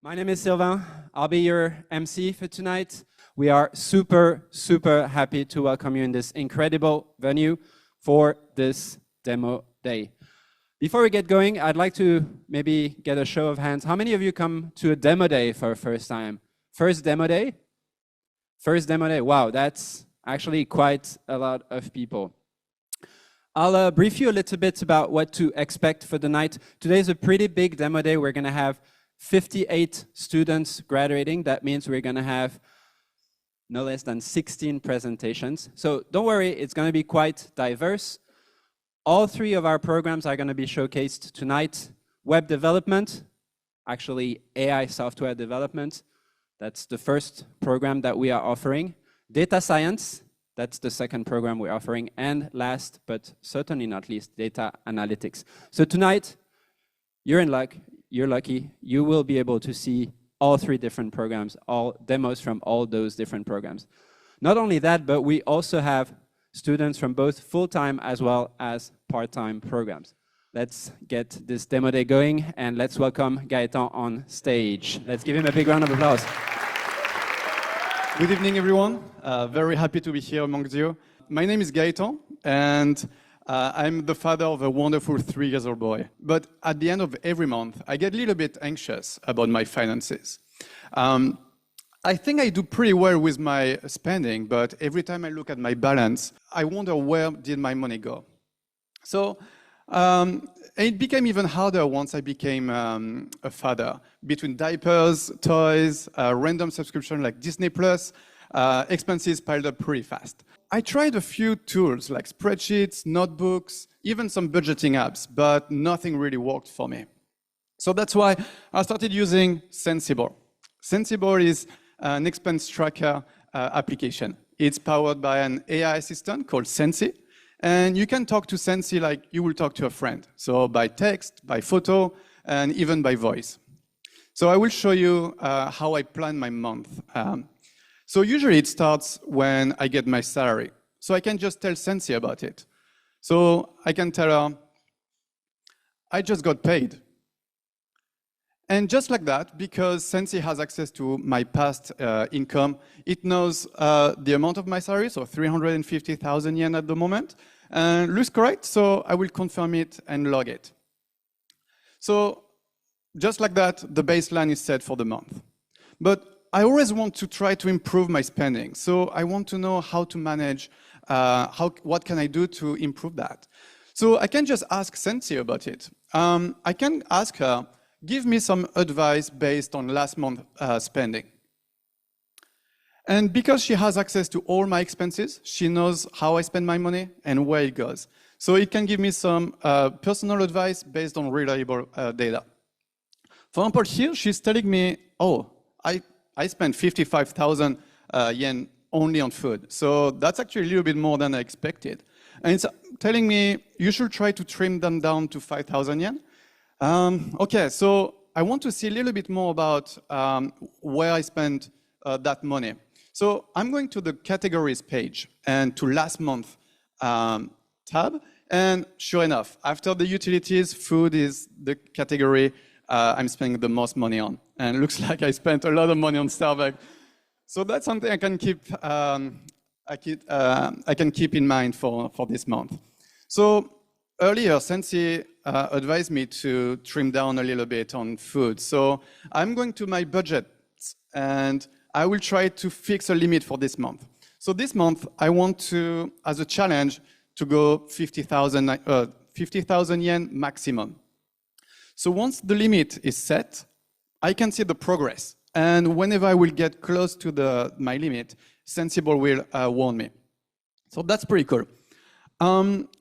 My name is Sylvain. I'll be your MC for tonight. We are super happy to welcome you in this incredible venue for this demo day. Before we get going, I'd like to maybe get a show of hands. How many of you come to a demo day for a first time? First demo day? First demo day. Wow, that's actually quite a lot of people. I'll brief you a little bit about what to expect for the night. Today is a pretty big demo day. We're going to have 58 students graduating. That means we're going to have no less than 16 presentations. So don't worry, it's going to be quite diverse. All three of our programs are going to be showcased tonight. Web development, actually AI software development. That's the first program that we are offering. Data science, that's the second program we're offering. And last, but certainly not least, data analytics. So tonight, you're in luck. You're lucky, you will be able to see all three different programs, all demos from all those different programs. Not only that, but we also have students from both full-time as well as part-time programs. Let's get this demo day going and let's welcome Gaëtan on stage. Let's give him a big round of applause. Good evening, everyone. Very happy to be here amongst you. My name is Gaëtan, and I'm the father of a wonderful 3-year-old boy. But at the end of every month, I get a little bit anxious about my finances. I think I do pretty well with my spending, but every time I look at my balance, I wonder where did my money go. So it became even harder once I became a father. Between diapers, toys, random subscription like Disney+, expenses piled up pretty fast. I tried a few tools like spreadsheets, notebooks, even some budgeting apps, but nothing really worked for me. So that's why I started using Centsible. Centsible is an expense tracker application. It's powered by an AI assistant called Sensei, and you can talk to Sensei like you will talk to a friend. So by text, by photo, and even by voice. So I will show you how I plan my month. So usually it starts when I get my salary. So I can just tell Sensei about it. So I can tell her, I just got paid. And just like that, because Sensei has access to my past income, it knows the amount of my salary, so 350,000 yen at the moment, and looks correct, so I will confirm it and log it. So just like that, the baseline is set for the month. But I always want to try to improve my spending. So I want to know how to manage, what can I do to improve that? So I can just ask Sensei about it. I can ask her, give me some advice based on last month's spending. And because she has access to all my expenses, she knows how I spend my money and where it goes. So it can give me some personal advice based on reliable data. For example, here she's telling me, oh, I spent 55,000 yen only on food. So that's actually a little bit more than I expected. And it's telling me you should try to trim them down to 5,000 yen. Okay, so I want to see a little bit more about where I spent that money. So I'm going to the categories page and to last month tab. And sure enough, after the utilities, food is the category I'm spending the most money on. And it looks like I spent a lot of money on Starbucks. So that's something I can keep, I can keep in mind for this month. So earlier, Sensei advised me to trim down a little bit on food. So I'm going to my budget, and I will try to fix a limit for this month. So this month, I want to, as a challenge, to go 50,000 yen maximum. So once the limit is set, I can see the progress. And whenever I will get close to my limit, Sensible will warn me. So that's pretty cool.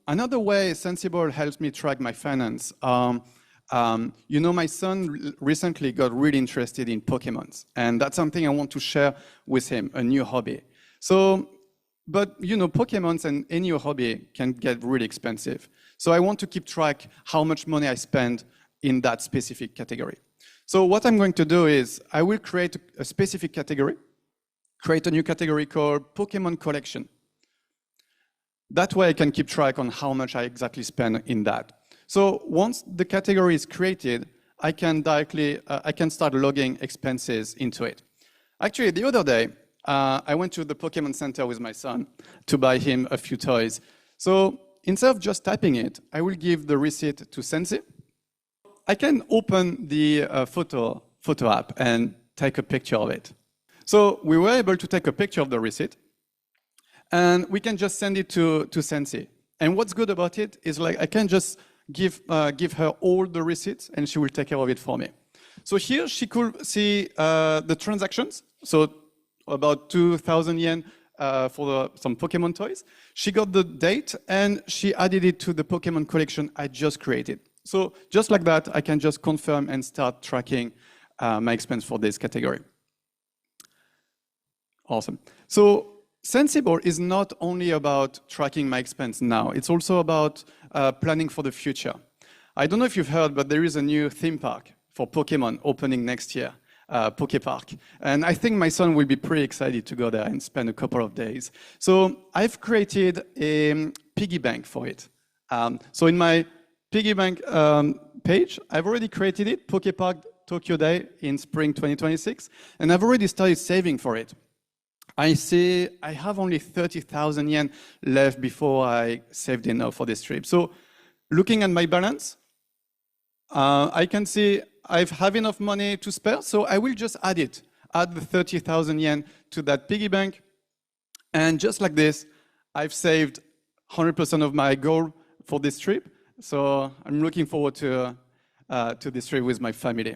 Another way Sensible helps me track my finance, you know, my son recently got really interested in Pokemons, and that's something I want to share with him, a new hobby. So, but you know, Pokemons and any hobby can get really expensive. So I want to keep track how much money I spend in that specific category. So what I'm going to do is I will create a specific category, create a new category called Pokemon Collection. That way I can keep track on how much I exactly spend in that. So once the category is created, I can start logging expenses into it. Actually, the other day, I went to the Pokemon Center with my son to buy him a few toys. So instead of just typing it, I will give the receipt to Sensei. I can open the photo app and take a picture of it. So we were able to take a picture of the receipt, and we can just send it to Sensei. And what's good about it is like I can just give her all the receipts, and she will take care of it for me. So here she could see the transactions. So about 2,000 yen for some Pokemon toys. She got the date, and she added it to the Pokemon collection I just created. So just like that, I can just confirm and start tracking my expense for this category. Awesome. So Centsible is not only about tracking my expense now, it's also about planning for the future. I don't know if you've heard, but there is a new theme park for Pokemon opening next year, Poke Park. And I think my son will be pretty excited to go there and spend a couple of days. So I've created a piggy bank for it. So in my piggy bank page, I've already created it, Poke Park Tokyo Day in spring 2026, and I've already started saving for it. I see I have only 30,000 yen left before I saved enough for this trip. So looking at my balance, I can see I have enough money to spare, so I will just add the 30,000 yen to that piggy bank. And just like this, I've saved 100% of my goal for this trip. So I'm looking forward to this trip with my family.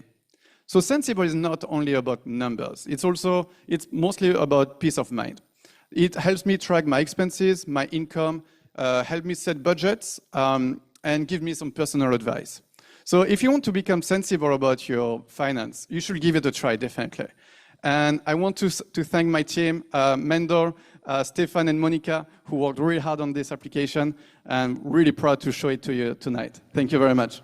So Sensible is not only about numbers, it's mostly about peace of mind. It helps me track my expenses, my income, help me set budgets, and give me some personal advice. So if you want to become sensible about your finance, you should give it a try, definitely. And I want to thank my team, Mendor, Stefan and Monica, who worked really hard on this application, and really proud to show it to you tonight. Thank you very much.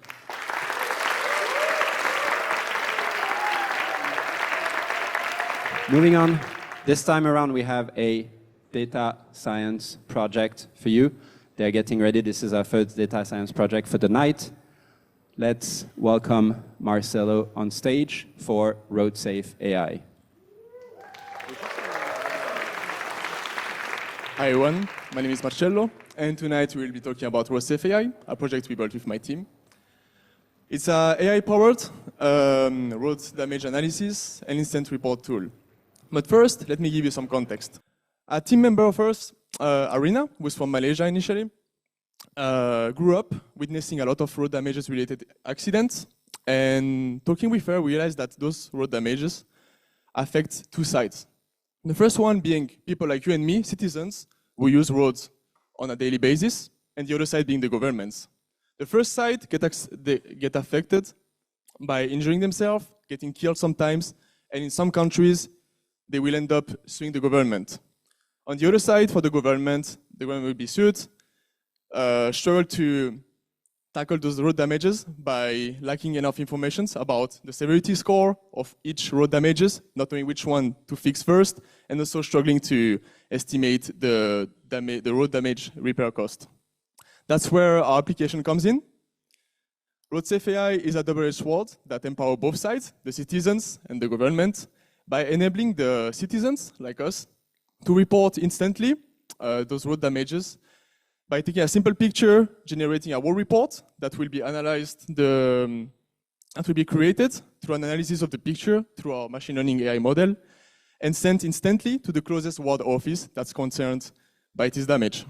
Moving on, this time around we have a data science project for you. They're getting ready. This is our first data science project for the night. Let's welcome Marcelo on stage for RoadSafe AI. Hi everyone, my name is Marcello, and tonight we will be talking about RoadSafe AI, a project we built with my team. It's an AI-powered road damage analysis and instant report tool. But first, let me give you some context. A team member of ours, Arina, who is from Malaysia initially, grew up witnessing a lot of road damages-related accidents, and talking with her, we realized that those road damages affect two sides. The first one being people like you and me, citizens, who use roads on a daily basis, and the other side being the governments. The first side they get affected by injuring themselves, getting killed sometimes, and in some countries, they will end up suing the government. On the other side, for the government will be sued, struggle to tackle those road damages by lacking enough information about the severity score of each road damages, not knowing which one to fix first, and also struggling to estimate the road damage repair cost. That's where our application comes in. RoadSafe AI is a double-edged sword that empowers both sides, the citizens and the government, by enabling the citizens, like us, to report instantly those road damages by taking a simple picture, generating a whole report that will be analyzed, that will be created through an analysis of the picture through our machine learning AI model, and sent instantly to the closest ward office that's concerned by this damage.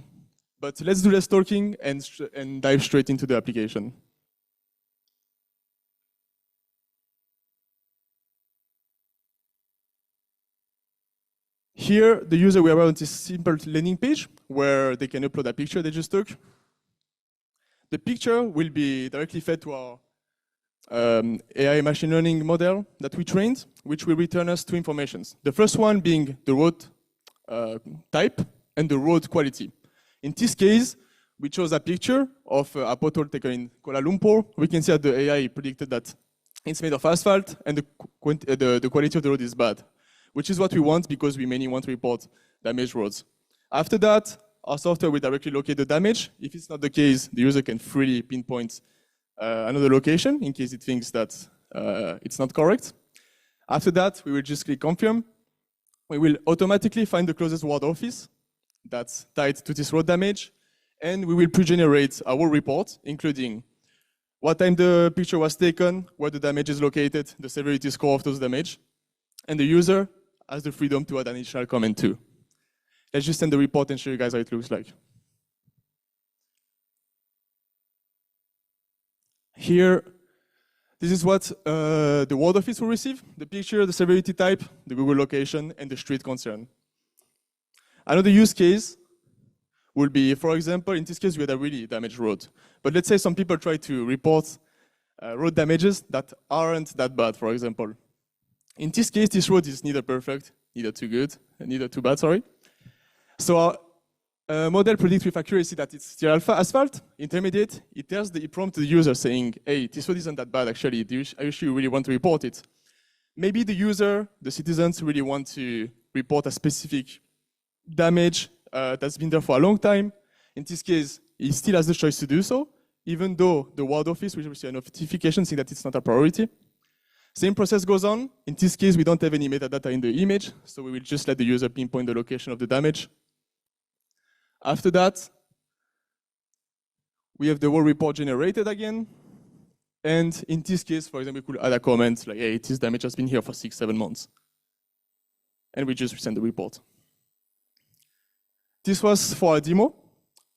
But let's do less talking and dive straight into the application. Here, the user will have this simple landing page where they can upload a picture they just took. The picture will be directly fed to our AI machine learning model that we trained, which will return us two informations. The first one being the road type and the road quality. In this case, we chose a picture of a pothole taken in Kuala Lumpur. We can see that the AI predicted that it's made of asphalt and the quality of the road is bad, which is what we want because we mainly want to report damaged roads. After that, our software will directly locate the damage. If it's not the case, the user can freely pinpoint another location in case it thinks that it's not correct. After that, we will just click confirm. We will automatically find the closest ward office that's tied to this road damage, and we will pre-generate our report, including what time the picture was taken, where the damage is located, the severity score of those damage, and the user has the freedom to add an additional comment too. Let's just send the report and show you guys how it looks like. Here, this is what the ward office will receive: the picture, the severity type, the Google location, and the street concern. Another use case will be, for example, in this case, we had a really damaged road. But let's say some people try to report road damages that aren't that bad, for example. In this case, this road is neither perfect, neither too good, and neither too bad, sorry. So our model predicts with accuracy that it's still alpha asphalt, intermediate. It tells the prompt to the user saying, hey, this road isn't that bad, actually. Are you sure you really want to report it? Maybe the user, the citizens, really want to report a specific damage that's been there for a long time. In this case, he still has the choice to do so, even though the ward office will receive a notification saying that it's not a priority. Same process goes on. In this case, we don't have any metadata in the image, so we will just let the user pinpoint the location of the damage. After that, we have the whole report generated again. And in this case, for example, we could add a comment like, hey, this damage has been here for 6-7 months. And we just send the report. This was for a demo.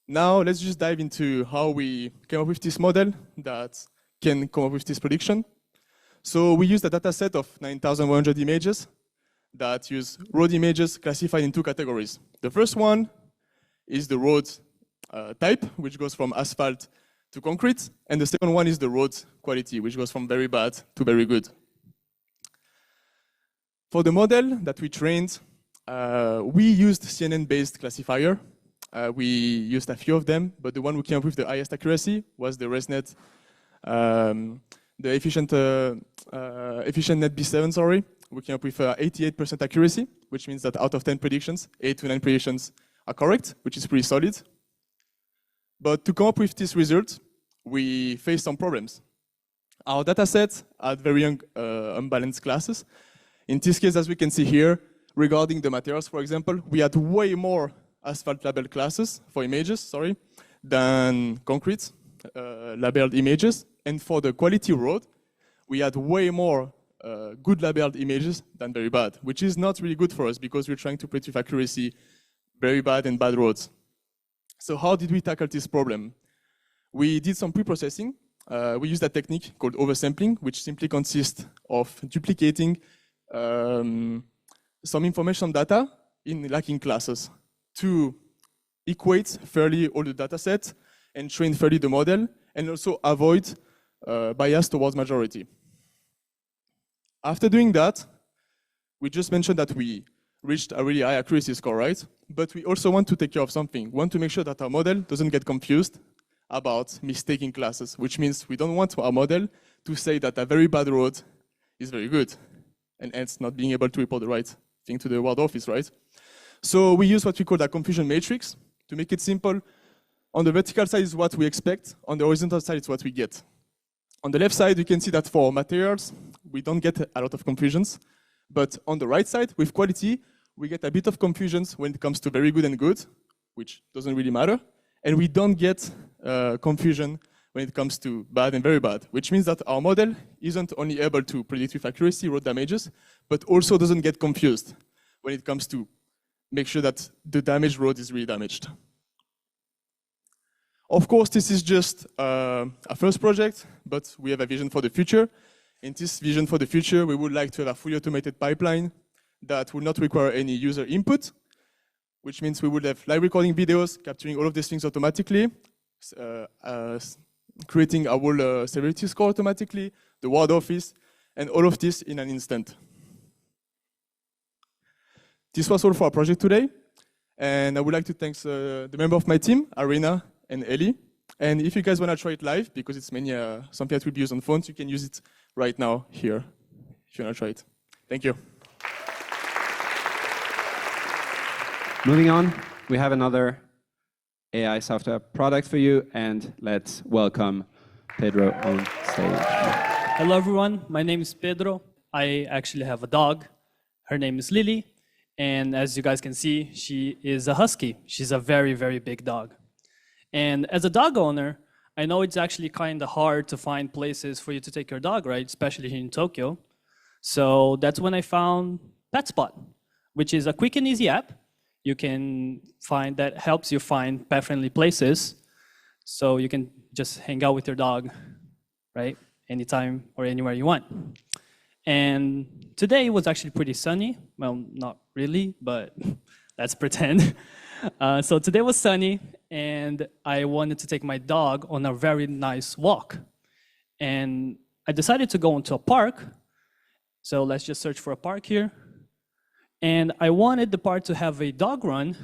Now let's just dive into how we came up with this model that can come up with this prediction. So we used a data set of 9,100 images that use road images classified in 2 categories. The first one is the road type, which goes from asphalt to concrete. And the second one is the road quality, which goes from very bad to very good. For the model that we trained, we used CNN-based classifier. We used a few of them, but the one we came up with the highest accuracy was the ResNet, the efficient net B7, sorry. We came up with 88% accuracy, which means that out of 10 predictions, 8 to 9 predictions are correct, which is pretty solid. But to come up with this result, we faced some problems. Our data set had very unbalanced classes. In this case, as we can see here, regarding the materials, for example, we had way more asphalt labeled classes for images, sorry, than concrete labeled images. And for the quality road, we had way more good labeled images than very bad, which is not really good for us because we're trying to predict with accuracy very bad and bad roads. So how did we tackle this problem? We did some pre-processing. We used a technique called oversampling, which simply consists of duplicating some information data in lacking classes to equate fairly all the data sets and train fairly the model, and also avoid bias towards majority. After doing that, we just mentioned that we reached a really high accuracy score, right? But we also want to take care of something. We want to make sure that our model doesn't get confused about mistaking classes, which means we don't want our model to say that a very bad road is very good, and hence not being able to report the right thing to the ward office, right? So we use what we call a confusion matrix. To make it simple, on the vertical side is what we expect, on the horizontal side is what we get. On the left side, you can see that for materials, we don't get a lot of confusions. But on the right side, with quality, we get a bit of confusions when it comes to very good and good, which doesn't really matter. And we don't get confusion when it comes to bad and very bad, which means that our model isn't only able to predict with accuracy road damages, but also doesn't get confused when it comes to make sure that the damaged road is really damaged. Of course, this is just a first project, but we have a vision for the future. In this vision for the future, we would like to have a fully automated pipeline that will not require any user input, which means we would have live recording videos, capturing all of these things automatically, creating a whole severity score automatically, the ward office, and all of this in an instant. This was all for our project today, and I would like to thank the member of my team, Arena and Ellie. And if you guys want to try it live, because it's mainly something that will be used on phones, you can use it right now here, if you want to try it. Thank you. Moving on, we have another AI software product for you, and let's welcome Pedro on stage. Hello, everyone. My name is Pedro. I actually have a dog. Her name is Lily. And as you guys can see, she is a husky. She's a very, very big dog. And as a dog owner, I know it's actually kind of hard to find places for you to take your dog, right? Especially here in Tokyo. So that's when I found PetSpot, which is a quick and easy app you can find that helps you find pet-friendly places. So you can just hang out with your dog, right? Anytime or anywhere you want. And today was actually pretty sunny. Well, not really, but let's pretend. So today was sunny, and I wanted to take my dog on a very nice walk. And I decided to go into a park. So let's just search for a park here. And I wanted the park to have a dog run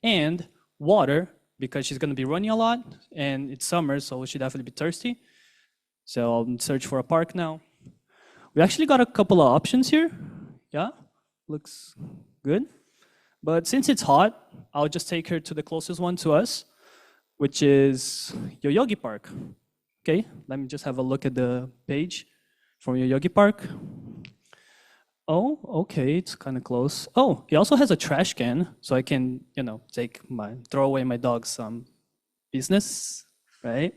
and water, because she's going to be running a lot, and it's summer, so she'll definitely be thirsty. So I'll search for a park now. We actually got a couple of options here. Yeah, looks good. But since it's hot, I'll just take her to the closest one to us, which is Yoyogi Park. Okay, let me just have a look at the page from Yoyogi Park. Oh, okay, it's kind of close. Oh, it also has a trash can, so I can, throw away my dog's business, right?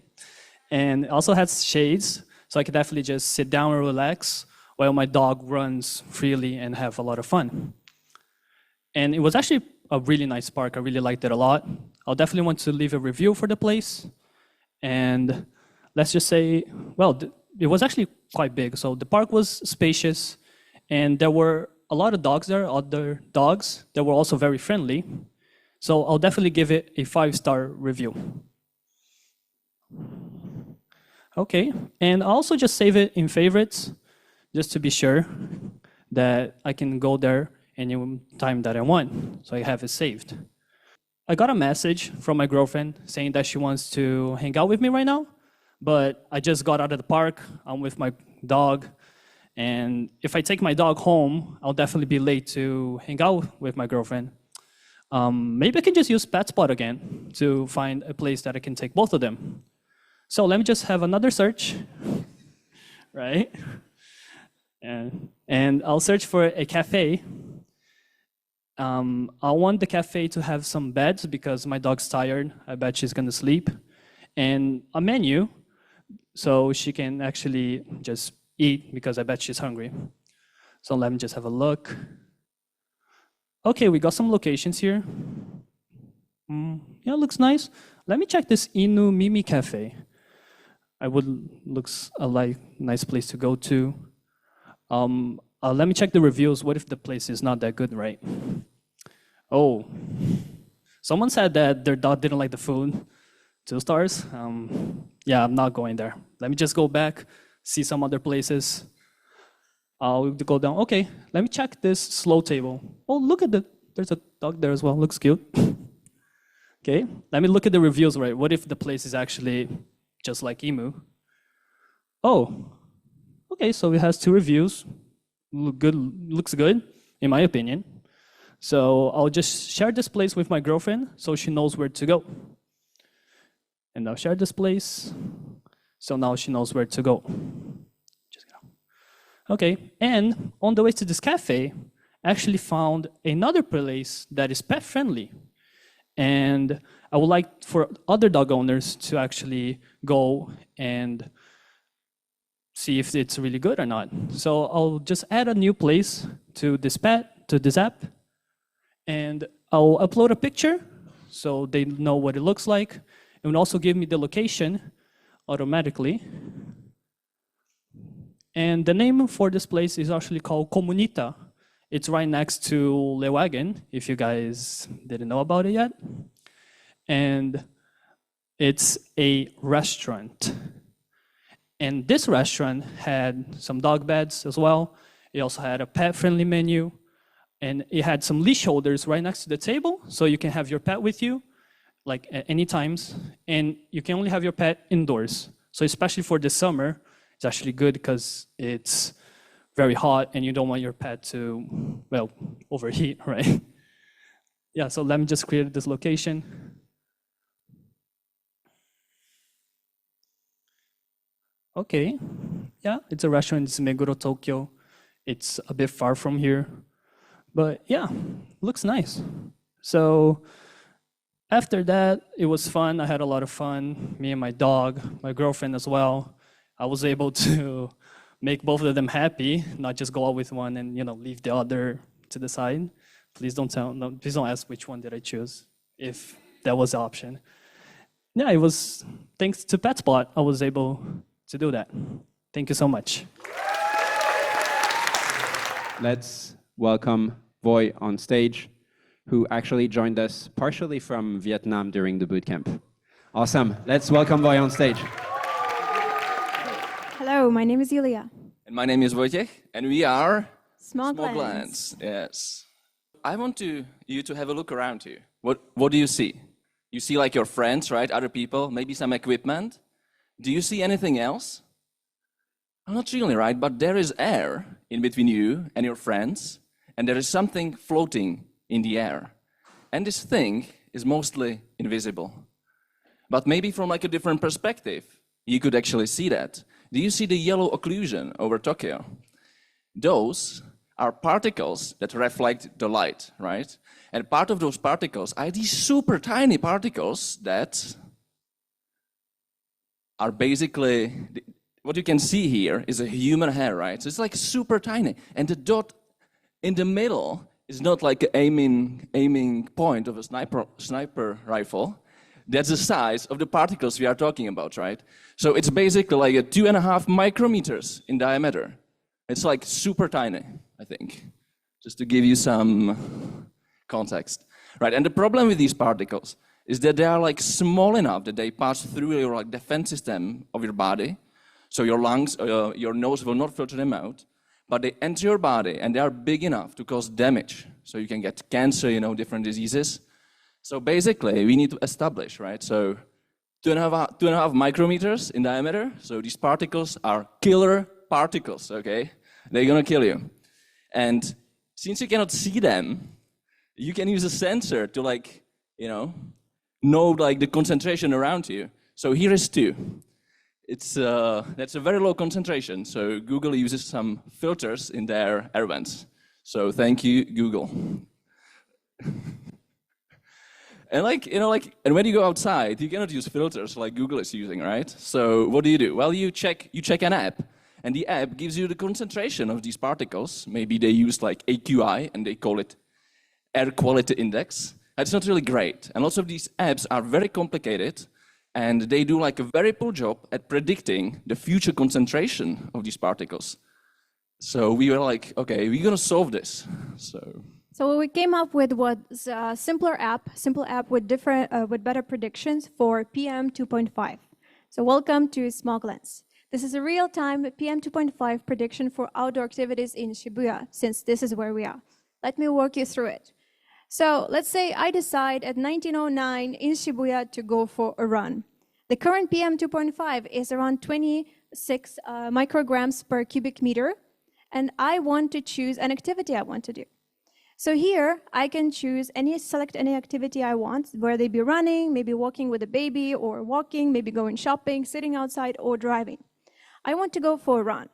And it also has shades, so I can definitely just sit down and relax while my dog runs freely and have a lot of fun. And it was actually a really nice park. I really liked it a lot. I'll definitely want to leave a review for the place. And let's just say, well, it was actually quite big. So the park was spacious, and there were a lot of dogs there, other dogs that were also very friendly. So I'll definitely give it a 5-star review. Okay, and I'll also just save it in favorites, just to be sure that I can go there any time that I want, so I have it saved. I got a message from my girlfriend saying that she wants to hang out with me right now, but I just got out of the park, I'm with my dog, and if I take my dog home, I'll definitely be late to hang out with my girlfriend. Maybe I can just use PetSpot again to find a place that I can take both of them. So let me just have another search, right? And I'll search for a cafe. I want the cafe to have some beds because my dog's tired. I bet she's gonna sleep. And a menu, so she can actually just eat because I bet she's hungry. So let me just have a look. Okay, we got some locations here. Yeah, looks nice. Let me check this Inu Mimi Cafe. Looks like a nice place to go to. Let me check the reviews. What if the place is not that good, right? Oh, someone said that their dog didn't like the food. 2 stars. Yeah, I'm not going there. Let me just go back, see some other places. I'll go down. Okay, let me check this slow table. Oh, look at there's a dog there as well. Looks cute. Okay, let me look at the reviews, right? What if the place is actually just like Emu? Oh, okay, so it has 2 reviews. Looks good, in my opinion. So I'll just share this place with my girlfriend so she knows where to go. And I'll share this place, so now she knows where to go. Just go. Okay, and on the way to this cafe, I actually found another place that is pet friendly. And I would like for other dog owners to actually go and see if it's really good or not. So I'll just add a new place to this app, and I'll upload a picture so they know what it looks like. It will also give me the location automatically. And the name for this place is actually called Comunita. It's right next to Wagon, if you guys didn't know about it yet. And it's a restaurant. And this restaurant had some dog beds as well. It also had a pet-friendly menu. And it had some leash holders right next to the table, so you can have your pet with you, like at any times. And you can only have your pet indoors. So especially for the summer, it's actually good because it's very hot and you don't want your pet to, well, overheat, right? Yeah, so let me just create this location. Okay, Yeah, it's a restaurant. It's Meguro, Tokyo. It's a bit far from here. But yeah, looks nice. So after that, it was fun. I had a lot of fun. Me and my dog, my girlfriend as well. I was able to make both of them happy, not just go out with one and leave the other to the side. Please don't ask which one did I choose, if that was the option. Yeah, it was thanks to PetSpot I was able to do that. Thank you so much. Let's welcome Voy on stage, who actually joined us partially from Vietnam during the bootcamp. Awesome. Let's welcome Voy on stage. Hello, my name is Julia. And my name is Wojciech, and we are SmogLens. Yes. I want you to have a look around you. What do you see? You see like your friends, right? Other people, maybe some equipment. Do you see anything else? Not really, right? But there is air in between you and your friends, and there is something floating in the air. And this thing is mostly invisible. But maybe from like a different perspective, you could actually see that. Do you see the yellow occlusion over Tokyo? Those are particles that reflect the light, right? And part of those particles are these super tiny particles that are basically, what you can see here is a human hair, right? So it's like super tiny. And the dot in the middle is not like an aiming point of a sniper rifle. That's the size of the particles we are talking about, right? So it's basically like a 2.5 micrometers in diameter. It's like super tiny, I think, just to give you some context. Right, and the problem with these particles is that they are like small enough that they pass through your like defense system of your body. So your lungs, your nose will not filter them out, but they enter your body and they are big enough to cause damage. So you can get cancer, different diseases. So basically, we need to establish, right? So 2.5 micrometers in diameter. So these particles are killer particles, okay? They're gonna kill you. And since you cannot see them, you can use a sensor to know like the concentration around you. So here is 2. That's a very low concentration. So Google uses some filters in their air vents. So thank you, Google. And and when you go outside, you cannot use filters like Google is using, right? So what do? Well, you check an app, and the app gives you the concentration of these particles. Maybe they use like AQI, and they call it air quality index. That's not really great. And lots of these apps are very complicated, and they do like a very poor job at predicting the future concentration of these particles. So we were like, okay, we're gonna solve this. So we came up with what's a simple app with better predictions for PM 2.5. So welcome to SmogLens. This is a real-time PM 2.5 prediction for outdoor activities in Shibuya, since this is where we are. Let me walk you through it. So let's say I decide at 1909 in Shibuya to go for a run. The current PM 2.5 is around 26 micrograms per cubic meter, and I want to choose an activity I want to do. So here, I can select any activity I want, whether they be running, maybe walking with a baby, or walking, maybe going shopping, sitting outside, or driving. I want to go for a run.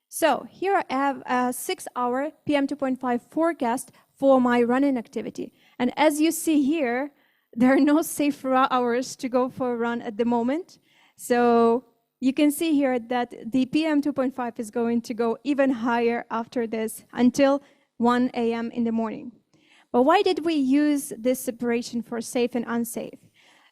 So here I have a 6-hour PM 2.5 forecast for my running activity. And as you see here, there are no safe hours to go for a run at the moment. So you can see here that the PM 2.5 is going to go even higher after this until 1 a.m. in the morning. But why did we use this separation for safe and unsafe?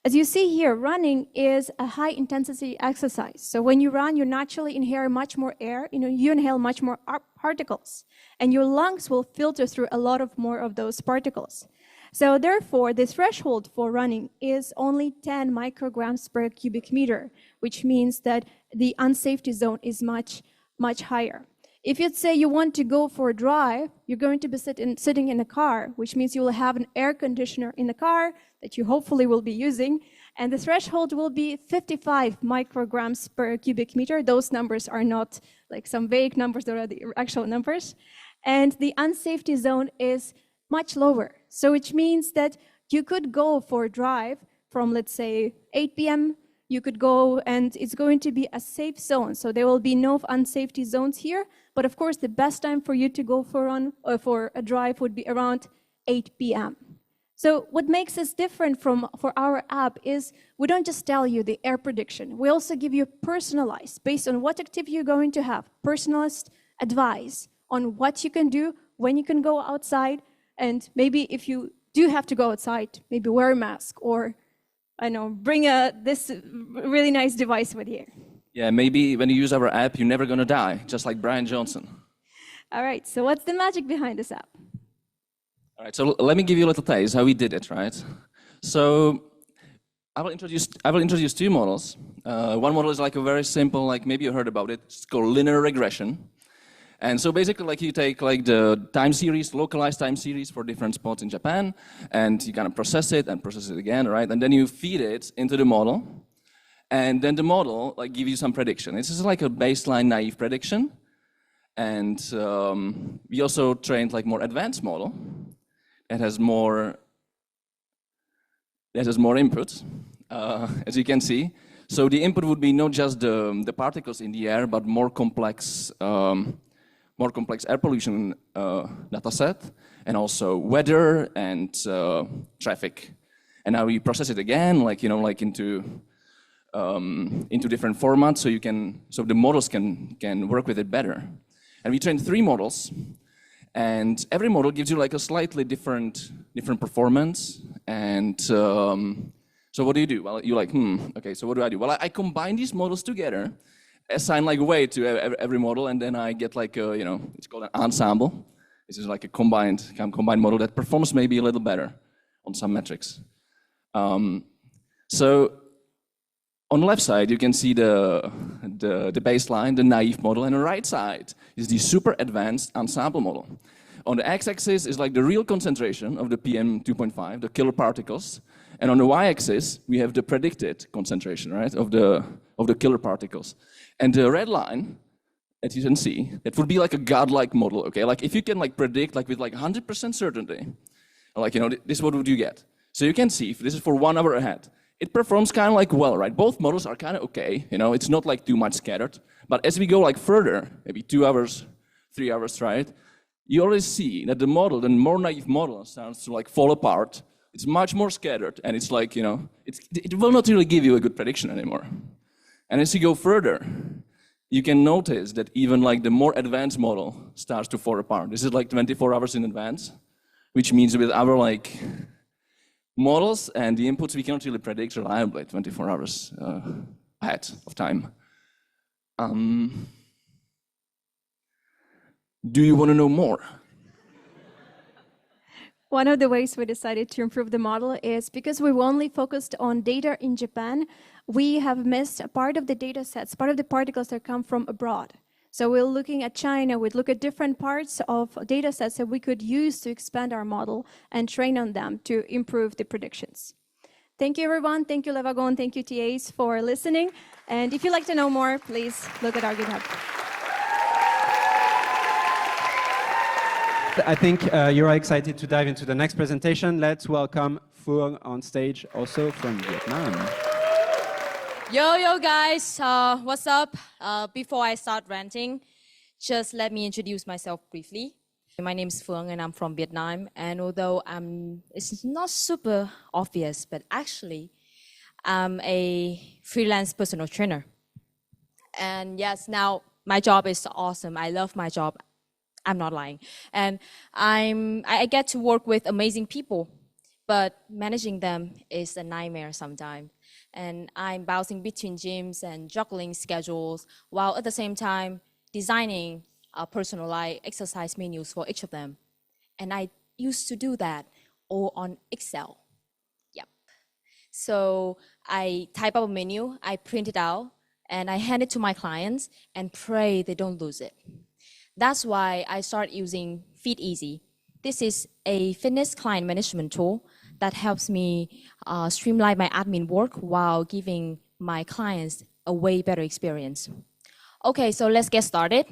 As you see here, running is a high-intensity exercise. So when you run, you naturally inhale much more air, you inhale much more particles, and your lungs will filter through a lot more of those particles. So therefore, the threshold for running is only 10 micrograms per cubic meter, which means that the unsafety zone is much, much higher. If you'd say you want to go for a drive, you're going to be sitting in a car, which means you will have an air conditioner in the car that you hopefully will be using, and the threshold will be 55 micrograms per cubic meter. Those numbers are not like some vague numbers, they are the actual numbers. And the unsafety zone is much lower. So which means that you could go for a drive from, let's say, 8 p.m. you could go, and it's going to be a safe zone. So there will be no unsafety zones here. But of course, the best time for you to go for a drive would be around 8 p.m. So what makes us different for our app is we don't just tell you the air prediction. We also give you personalized, based on what activity you're going to have, personalized advice on what you can do, when you can go outside, and maybe if you do have to go outside, maybe wear a mask, or I know, bring this really nice device with you. Yeah, maybe when you use our app, you're never gonna die, just like Brian Johnson. All right, so what's the magic behind this app? All right, so let me give you a little taste how we did it, right? So I will introduce two models. One model is like a very simple, like maybe you heard about it. It's called linear regression. And so basically, like you take like the time series, localized time series for different spots in Japan, and you kind of process it and process it again, right? And then you feed it into the model, and then the model like gives you some prediction. This is like a baseline naive prediction, and we also trained like more advanced model. It has more input, as you can see. So the input would be not just the particles in the air, but more complex air pollution data set, and also weather and traffic. And now we process it again, like into different formats, so the models can work with it better. And we trained 3 models. And every model gives you like a slightly different performance. And so what do you do? Well, you're like, okay, so what do I do? Well, I combine these models together, assign like weight to every model, and then I get like it's called an ensemble. This is like a combined model that performs maybe a little better on some metrics. So on the left side, you can see the baseline, the naive model, and on the right side is the super advanced ensemble model. On the x-axis is like the real concentration of the PM2.5, the killer particles, and on the y-axis we have the predicted concentration, right, of the killer particles. And the red line, as you can see, it would be like a godlike model, okay? Like if you can like predict like with like 100% certainty, like this what would you get? So you can see if this is for 1 hour ahead. It performs kind of like well, right? Both models are kind of okay, it's not like too much scattered. But as we go like further, maybe 2 hours, 3 hours, right? You already see that the more naive model starts to like fall apart. It's much more scattered, and it's like, it will not really give you a good prediction anymore. And as you go further, you can notice that even like the more advanced model starts to fall apart. This is like 24 hours in advance, which means with our like models and the inputs, we cannot really predict reliably 24 hours ahead of time. Do you want to know more? One of the ways we decided to improve the model is because we've only focused on data in Japan, we have missed a part of the data sets, part of the particles that come from abroad. So we're looking at China, we'd look at different parts of data sets that we could use to expand our model and train on them to improve the predictions. Thank you, everyone. Thank you, Wagon. Thank you, TAs, for listening. And if you'd like to know more, please look at our GitHub. I think you're excited to dive into the next presentation. Let's welcome Phuong on stage, also from Vietnam. Yo, guys, what's up? Before I start ranting, just let me introduce myself briefly. My name is Phuong and I'm from Vietnam. And although it's not super obvious, but actually I'm a freelance personal trainer. And yes, now my job is awesome. I love my job. I'm not lying. And I get to work with amazing people, but managing them is a nightmare sometimes. And I'm bouncing between gyms and juggling schedules, while at the same time designing personalized exercise menus for each of them. And I used to do that all on Excel. Yep. So I type up a menu, I print it out, and I hand it to my clients and pray they don't lose it. That's why I started using Fitez. This is a fitness client management tool that helps me streamline my admin work while giving my clients a way better experience. Okay, so let's get started.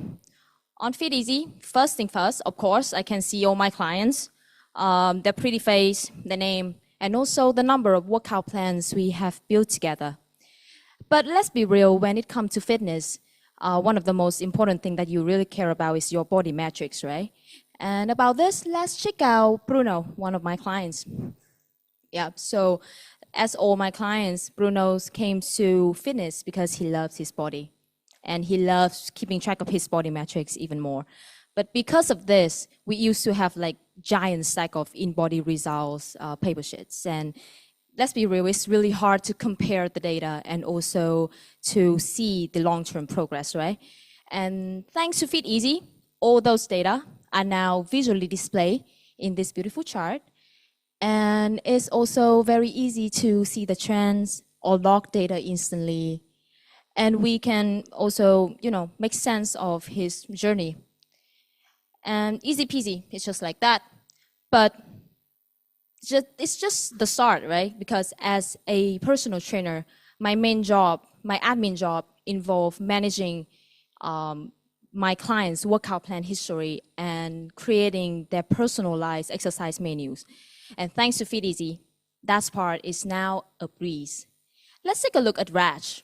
On Fitez, first thing first, of course, I can see all my clients, their pretty face, their name, and also the number of workout plans we have built together. But let's be real, when it comes to fitness, one of the most important things that you really care about is your body metrics, right? And about this, let's check out Bruno, one of my clients. Yeah, so as all my clients, Bruno came to fitness because he loves his body. And he loves keeping track of his body metrics even more. But because of this, we used to have like giant stack of in-body results, paper sheets. And let's be real, it's really hard to compare the data and also to see the long-term progress, right? And thanks to Fitez, all those data are now visually displayed in this beautiful chart. And it's also very easy to see the trends or log data instantly. And we can also, make sense of his journey. And easy peasy, it's just like that. But it's just the start, right? Because as a personal trainer, my main job, my admin job, involves managing my clients' workout plan history and creating their personalized exercise menus. And thanks to Fitez, that part is now a breeze. Let's take a look at Raj.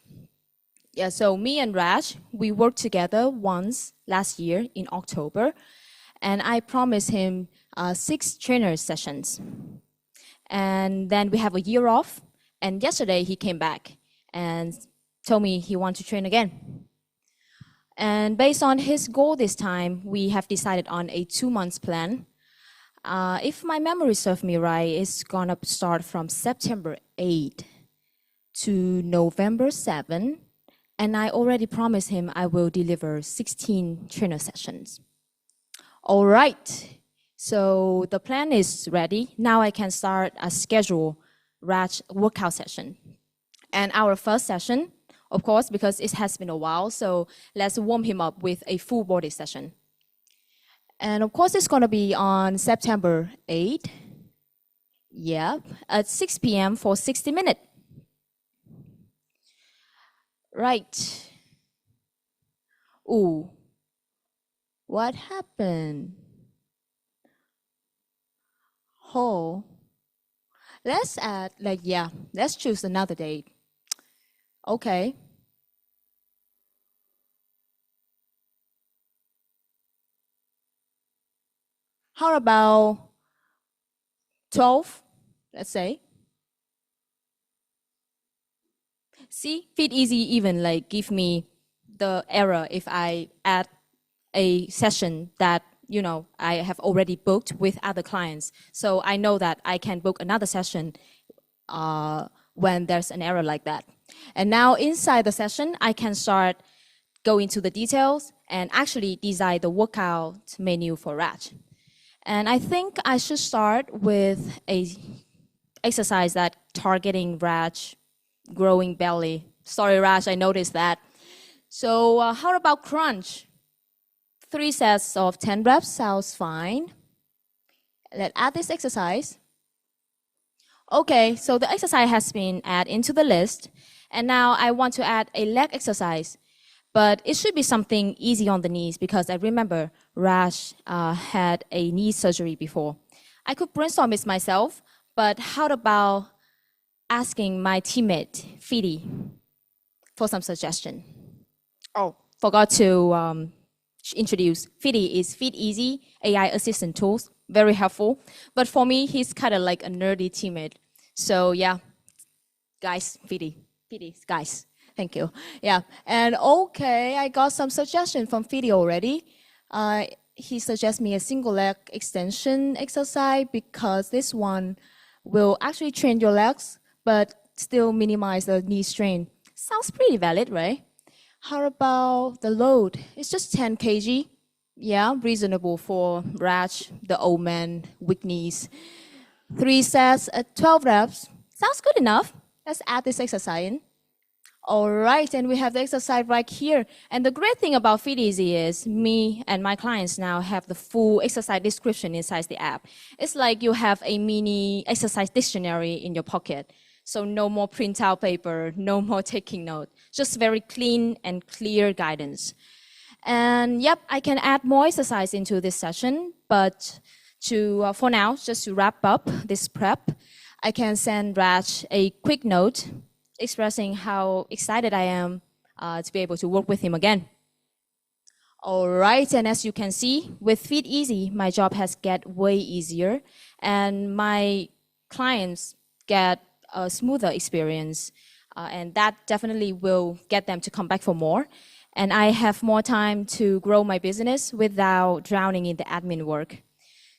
Yeah, so me and Raj, we worked together once last year in October, and I promised him 6 trainer sessions. And then we have a year off, and yesterday he came back and told me he wants to train again. And based on his goal this time, we have decided on a 2-month plan. If my memory serves me right, it's gonna start from September 8 to November 7. And I already promised him I will deliver 16 trainer sessions. All right, so the plan is ready. Now I can start a schedule Raj workout session. And our first session, of course, because it has been a while, so let's warm him up with a full body session. And of course, it's gonna be on September 8. Yep, at 6 p.m. for 60 minutes. Right. Ooh. What happened? Oh. Let's add, let's choose another date. Okay. How about 12, let's say? See, Fitez even give me the error if I add a session that I have already booked with other clients. So I know that I can book another session when there's an error like that. And now inside the session, I can start going into the details and actually design the workout menu for Raj. And I think I should start with a exercise that targeting Raj growing belly. Sorry, Raj, I noticed that. So how about crunch? 3 sets of 10 reps sounds fine. Let's add this exercise. Okay, so the exercise has been added into the list. And now I want to add a leg exercise. But it should be something easy on the knees because I remember Raj had a knee surgery before. I could brainstorm it myself, but how about asking my teammate, Fitez, for some suggestion? Oh, forgot to introduce. Fitez is Fitez AI assistant tools, very helpful. But for me, he's kind of like a nerdy teammate. So yeah, guys, Fitez, guys, thank you. Yeah, and okay, I got some suggestion from Fitez already. He suggests me a single leg extension exercise because this one will actually train your legs, but still minimize the knee strain. Sounds pretty valid, right? How about the load? It's just 10 kg. Yeah, reasonable for Raj, the old man, weak knees. 3 sets at 12 reps. Sounds good enough. Let's add this exercise in. All right, and we have the exercise right here. And the great thing about Fitez is me and my clients now have the full exercise description inside the app. It's like you have a mini exercise dictionary in your pocket. So no more printout paper, no more taking note. Just very clean and clear guidance. And yep, I can add more exercise into this session, but for now, just to wrap up this prep, I can send Raj a quick note expressing how excited I am to be able to work with him again. All right, and as you can see, with Feed Easy, my job has get way easier, and my clients get a smoother experience, and that definitely will get them to come back for more. And I have more time to grow my business without drowning in the admin work.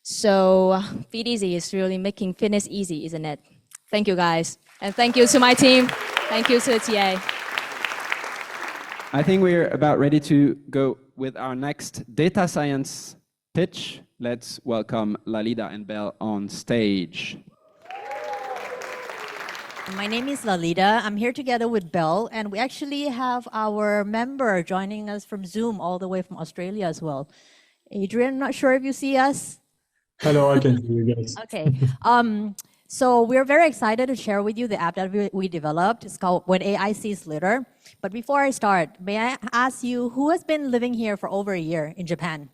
So Feed Easy is really making fitness easy, isn't it? Thank you, guys. And thank you to my team. Thank you to the TA. I think we're about ready to go with our next data science pitch. Let's welcome Lalida and Belle on stage. My name is Lalida. I'm here together with Belle, and we actually have our member joining us from Zoom all the way from Australia as well. Adrian, not sure if you see us. Hello, I can hear you guys. Okay. So we're very excited to share with you the app that we developed. It's called When AI Sees Litter. But before I start, may I ask you, who has been living here for over a year in Japan?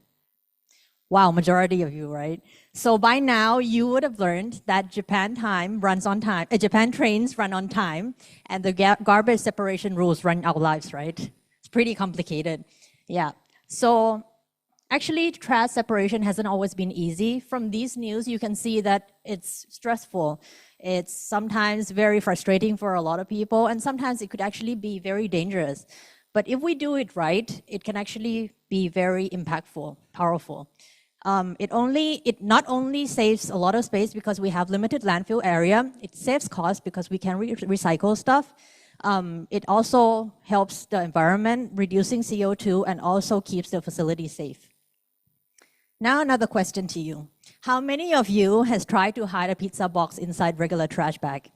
Wow, majority of you, right? So by now, you would have learned that Japan trains run on time, and the garbage separation rules run our lives, right? It's pretty complicated. Yeah. So actually, trash separation hasn't always been easy. From these news, you can see that it's stressful. It's sometimes very frustrating for a lot of people, and sometimes it could actually be very dangerous. But if we do it right, it can actually be very impactful, powerful. It not only saves a lot of space because we have limited landfill area, it saves cost because we can recycle stuff. It also helps the environment, reducing CO2, and also keeps the facility safe. Now another question to you. How many of you has tried to hide a pizza box inside regular trash bag?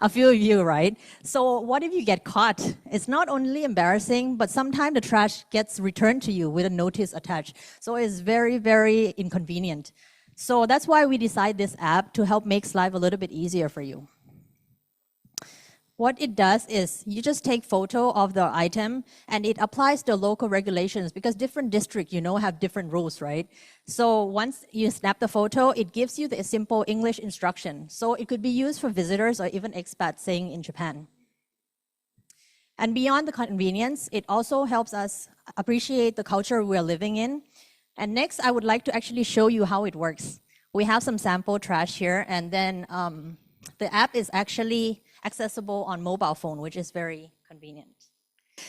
A few of you, right? So what if you get caught? It's not only embarrassing, but sometimes the trash gets returned to you with a notice attached. So it's very, very inconvenient. So that's why we decided this app to help make life a little bit easier for you. What it does is you just take photo of the item and it applies the local regulations because different districts, have different rules, right? So once you snap the photo, it gives you the simple English instruction. So it could be used for visitors or even expats staying in Japan. And beyond the convenience, it also helps us appreciate the culture we're living in. And next, I would like to actually show you how it works. We have some sample trash here, and then the app is actually accessible on mobile phone, which is very convenient.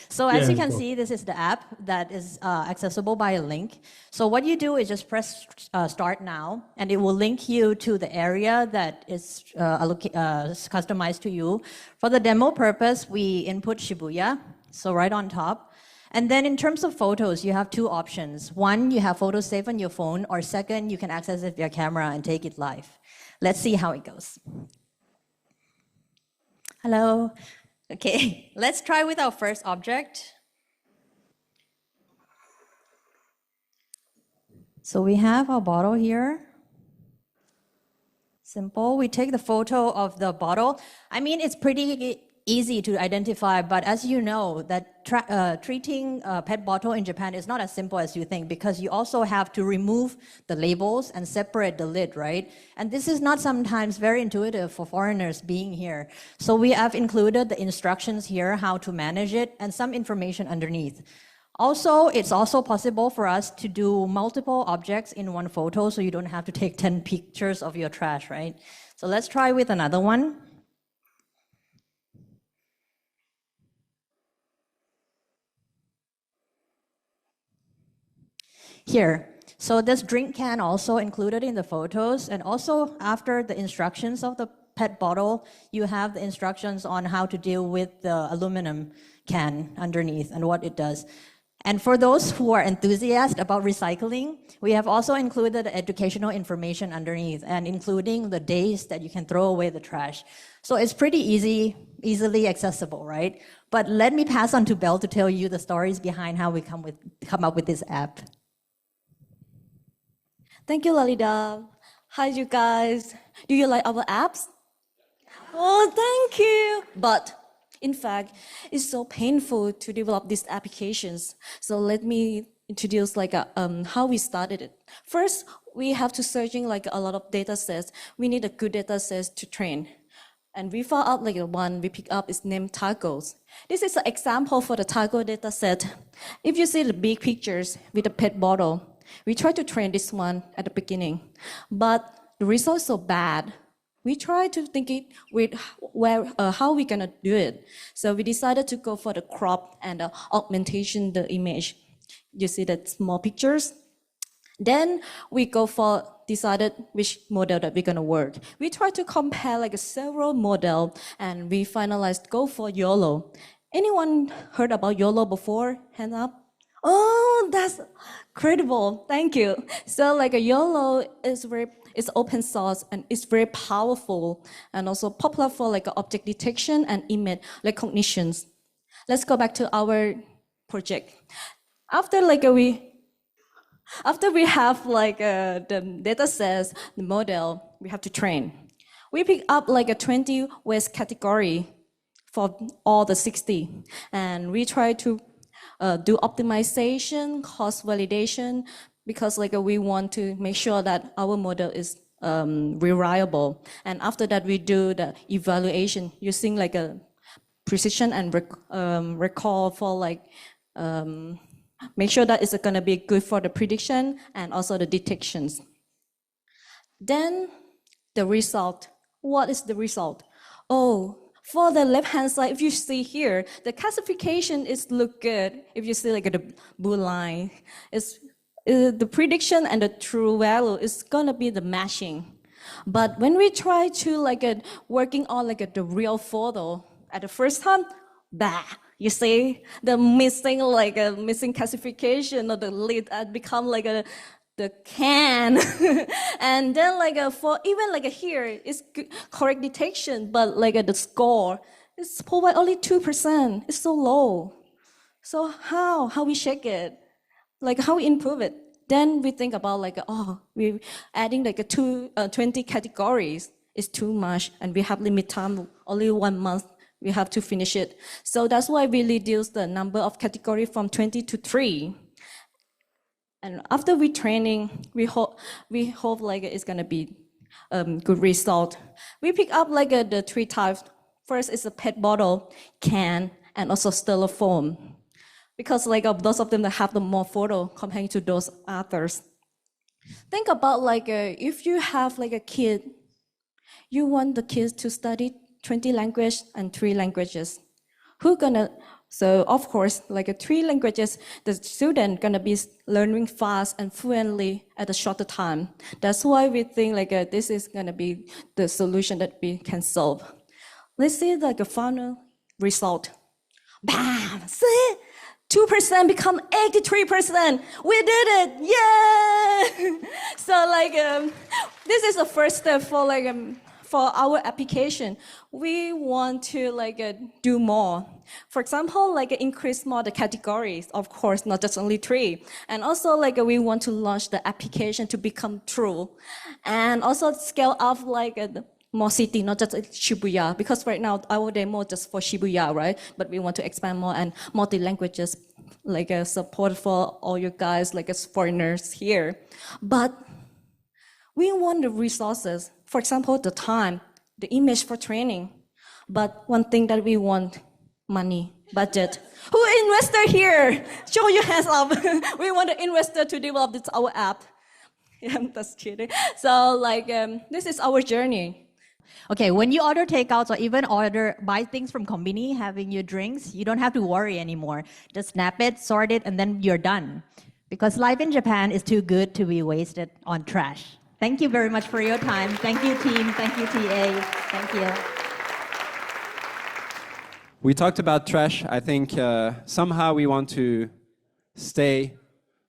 So as you can see, this is the app that is accessible by a link. So what you do is just press start now, and it will link you to the area that is customized to you. For the demo purpose, we input Shibuya, so right on top. And then in terms of photos, you have two options. One, you have photos saved on your phone, or second, you can access it via camera and take it live. Let's see how it goes. Hello. Okay, let's try with our first object. So we have our bottle here. Simple. We take the photo of the bottle. I mean, it's pretty easy to identify, but as you know, that treating a PET bottle in Japan is not as simple as you think, because you also have to remove the labels and separate the lid, right? And this is not sometimes very intuitive for foreigners being here. So we have included the instructions here, how to manage it, and some information underneath. Also, it's also possible for us to do multiple objects in one photo, so you don't have to take 10 pictures of your trash, right? So let's try with another one. Here, so this drink can also included in the photos, and also after the instructions of the PET bottle, you have the instructions on how to deal with the aluminum can underneath and what it does. And for those who are enthusiastic about recycling, we have also included educational information underneath, and including the days that you can throw away the trash. So it's pretty easily accessible, right? But let me pass on to Belle to tell you the stories behind how we come up with this app. Thank you, Lalida. Hi, you guys. Do you like our apps? Oh, thank you. But in fact, it's so painful to develop these applications. So let me introduce how we started it. First, we have to searching a lot of data sets. We need a good data sets to train. And we found out like the one we picked up is named tacos. This is an example for the taco data set. If you see the big pictures with the pet bottle, we tried to train this one at the beginning, but the result is so bad. We tried to think it with how we gonna do it. So we decided to go for the crop and the augmentation the image. You see that small pictures? Then we decided which model that we're gonna work. We tried to compare like several model and we finalized go for YOLO. Anyone heard about YOLO before? Hand up. Oh, that's incredible. Thank you. So like a YOLO it's open source and it's very powerful and also popular for like object detection and image recognitions. Let's go back to our project. After we have like the data sets, the model, we have to train. We pick up like a 20 waste category for all the 60. And we try to do optimization, cost validation, because like we want to make sure that our model is reliable. And after that, we do the evaluation using like a precision and recall for like, make sure that it's gonna be good for the prediction and also the detections. Then the result. What is the result? Oh, for the left-hand side, if you see here, the classification is look good. If you see like the blue line, it's the prediction and the true value is gonna be the matching. But when we try to like working on like the real photo at the first time, bah. You see the missing classification of the lid become like the can, and then like for even like here it's correct detection, but like the score is provide only 2%. It's so low. So how we check it? Like how we improve it? Then we think about like we adding like 20 categories is too much, and we have limit time only 1 month. We have to finish it. So that's why we reduce the number of categories from 20 to 3. And after we training, we hope like it's gonna be good result. We pick up like the 3 types. First is a pet bottle, can, and also styrofoam. Because like those of them that have the more photo compared to those others. Think about like if you have like a kid, you want the kids to study 20 languages and 3 languages. So of course, like 3 languages, the student gonna be learning fast and fluently at a shorter time. That's why we think like this is gonna be the solution that we can solve. Let's see like a final result. Bam! See? 2% become 83%. We did it! Yeah! So like this is the first step for like for our application. We want to like do more. For example, like increase more the categories. Of course, not just only 3. And also like we want to launch the application to become true, and also scale up like more city, not just Shibuya, because right now our demo just for Shibuya, right? But we want to expand more and multi-languages, like support for all you guys, like as foreigners here. But we want the resources. For example, the time, the image for training. But one thing that we want, money, budget. Who investor here? Show your hands up. We want an investor to develop this our app. Yeah, that's cheating. So like this is our journey. Okay, when you order takeouts or even buy things from Kombini, having your drinks, you don't have to worry anymore. Just snap it, sort it, and then you're done. Because life in Japan is too good to be wasted on trash. Thank you very much for your time. Thank you, team. Thank you, TA. Thank you. We talked about trash. I think somehow we want to stay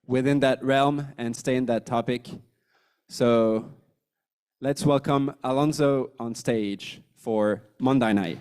within that realm and stay in that topic. So let's welcome Alonso on stage for Mondainai.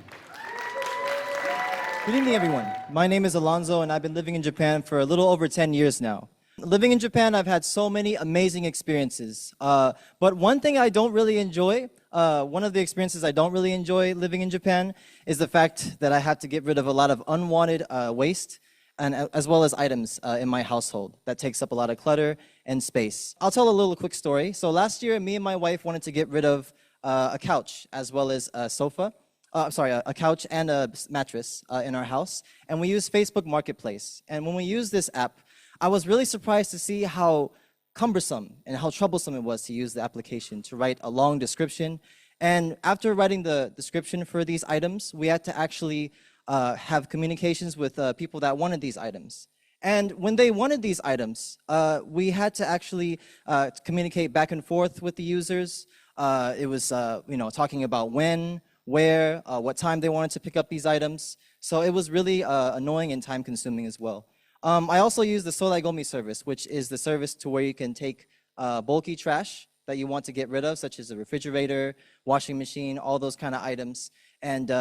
Good evening, everyone. My name is Alonso, and I've been living in Japan for a little over 10 years now. Living in Japan, I've had so many amazing experiences. But one thing I don't really enjoy, one of the experiences I don't really enjoy living in Japan is the fact that I have to get rid of a lot of unwanted waste, and as well as items in my household. That takes up a lot of clutter and space. I'll tell a little quick story. So last year, me and my wife wanted to get rid of a couch as well as a sofa. a couch and a mattress in our house, and we use Facebook Marketplace. And when we use this app, I was really surprised to see how cumbersome and how troublesome it was to use the application to write a long description. And after writing the description for these items, we had to actually have communications with people that wanted these items. And when they wanted these items, we had to actually communicate back and forth with the users. It was talking about when, where, what time they wanted to pick up these items. So it was really annoying and time-consuming as well. I also use the Soragomi service, which is the service to where you can take bulky trash that you want to get rid of, such as a refrigerator, washing machine, all those kind of items. And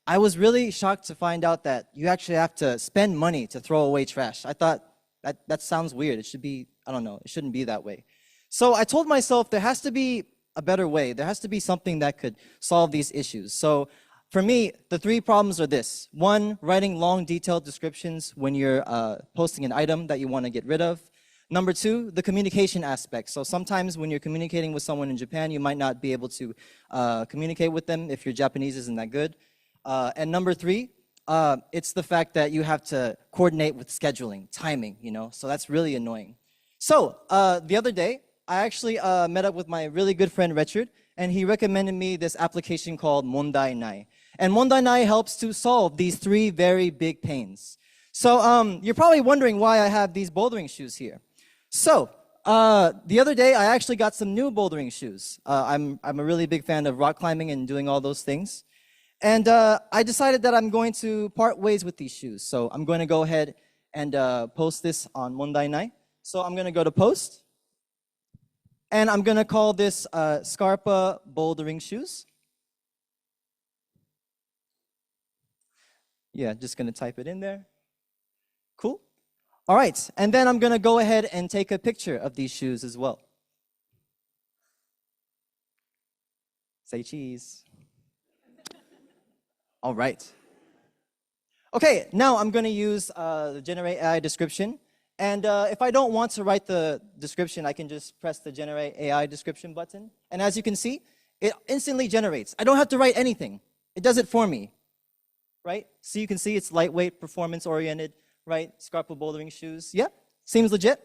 I was really shocked to find out that you actually have to spend money to throw away trash. I thought that sounds weird. It should be, I don't know, it shouldn't be that way. So I told myself there has to be a better way. There has to be something that could solve these issues. So for me, the 3 problems are this. 1, writing long, detailed descriptions when you're posting an item that you want to get rid of. Number 2, the communication aspect. So sometimes when you're communicating with someone in Japan, you might not be able to communicate with them if your Japanese isn't that good. And number 3, it's the fact that you have to coordinate with scheduling, timing, so that's really annoying. So the other day, I actually met up with my really good friend Richard, and he recommended me this application called Mondainai. And Mondainai helps to solve these 3 very big pains. So you're probably wondering why I have these bouldering shoes here. So the other day, I actually got some new bouldering shoes. I'm a really big fan of rock climbing and doing all those things. And I decided that I'm going to part ways with these shoes. So I'm going to go ahead and post this on Mondainai. So I'm going to go to post. And I'm going to call this Scarpa bouldering shoes. Yeah, just going to type it in there. Cool. All right. And then I'm going to go ahead and take a picture of these shoes as well. Say cheese. All right. Okay, now I'm going to use the Generate AI description. And if I don't want to write the description, I can just press the Generate AI description button. And as you can see, it instantly generates. I don't have to write anything. It does it for me, right? So you can see it's lightweight, performance-oriented, right? Scarpa bouldering shoes. Yeah, seems legit.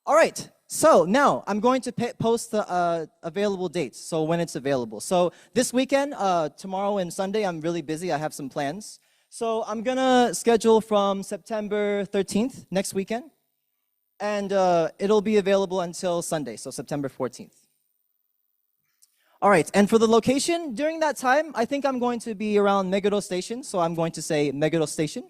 All right, so now I'm going to post the available dates, so when it's available. So this weekend, tomorrow and Sunday, I'm really busy. I have some plans. So I'm going to schedule from September 13th, next weekend. And it'll be available until Sunday, so September 14th. All right, and for the location, during that time, I think I'm going to be around Meguro Station, so I'm going to say Meguro Station.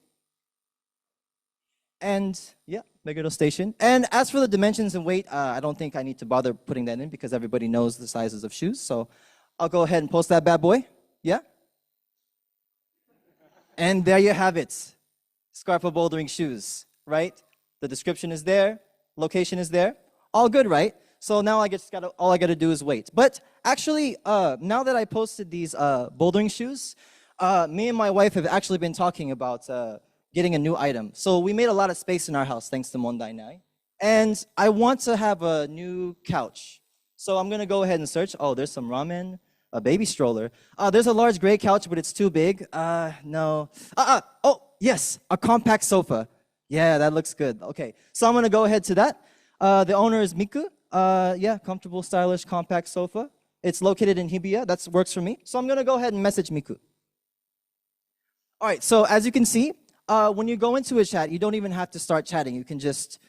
And yeah, Meguro Station. And as for the dimensions and weight, I don't think I need to bother putting that in because everybody knows the sizes of shoes. So I'll go ahead and post that bad boy. Yeah? And there you have it. Scarpa bouldering shoes, right? The description is there, location is there. All good, right? So now all I gotta do is wait. But actually, now that I posted these bouldering shoes, me and my wife have actually been talking about getting a new item. So we made a lot of space in our house thanks to Mondainai. And I want to have a new couch. So I'm gonna go ahead and search. Oh, there's some ramen, a baby stroller. There's a large gray couch, but it's too big. No. Oh, yes, a compact sofa. Yeah, that looks good. Okay, so I'm gonna go ahead to that. The owner is Miku. Yeah, comfortable, stylish, compact sofa. It's located in Hibiya. That works for me. So I'm gonna go ahead and message Miku. All right, so as you can see, when you go into a chat, you don't even have to start chatting. You can just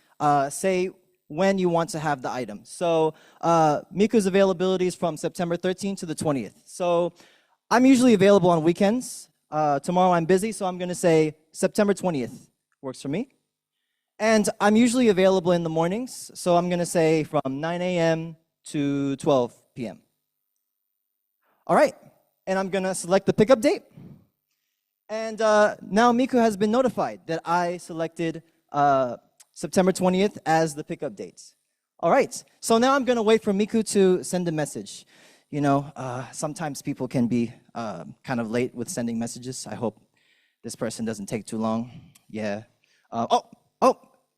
say when you want to have the item. So Miku's availability is from September 13th to the 20th. So I'm usually available on weekends. Tomorrow I'm busy, so I'm going to say September 20th works for me. And I'm usually available in the mornings, so I'm going to say from 9 a.m. to 12 p.m. All right, and I'm going to select the pickup date. And now Miku has been notified that I selected September 20th as the pickup date. All right, so now I'm going to wait for Miku to send a message. You know, sometimes people can be kind of late with sending messages. I hope this person doesn't take too long. Yeah.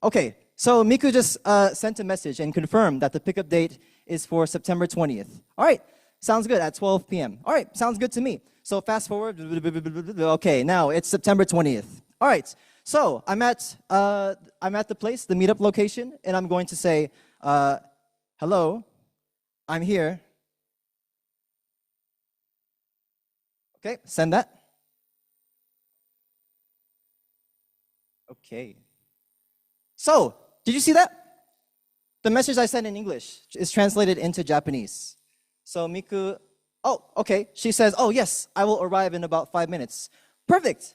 Okay. So Miku just sent a message and confirmed that the pickup date is for September 20th. All right, sounds good, at 12 p.m. All right, sounds good to me. So fast forward. Okay, now it's September 20th. All right. So I'm at the place, the meetup location, and I'm going to say, hello, I'm here. Okay, send that. Okay. So, did you see that? The message I sent in English is translated into Japanese. So Miku, oh, okay. She says, oh yes, I will arrive in about 5 minutes. Perfect.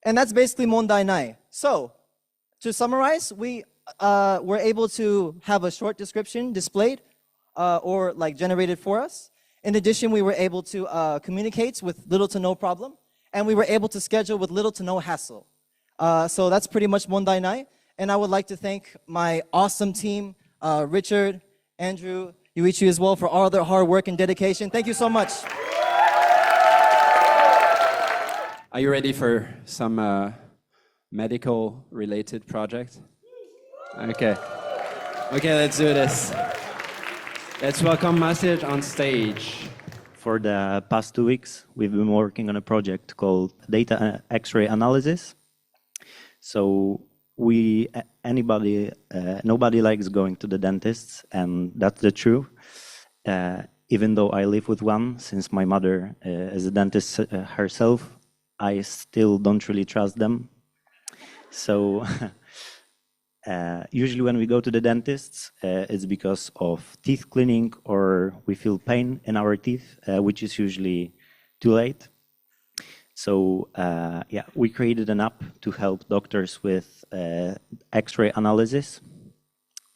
And that's basically Mondainai. So, to summarize, we were able to have a short description displayed or like generated for us. In addition, we were able to communicate with little to no problem, and we were able to schedule with little to no hassle. So that's pretty much Mondainai. And I would like to thank my awesome team, Richard, Andrew, Yuichi as well, for all their hard work and dedication. Thank you so much. Are you ready for some medical related project? Okay. Okay, let's do this. Let's welcome Masej on stage. For the past 2 weeks, we've been working on a project called data X-ray analysis. So nobody likes going to the dentists, and that's the truth. Even though I live with one, since my mother is a dentist herself, I still don't really trust them. So usually when we go to the dentists, it's because of teeth cleaning or we feel pain in our teeth, which is usually too late. So yeah, we created an app to help doctors with X-ray analysis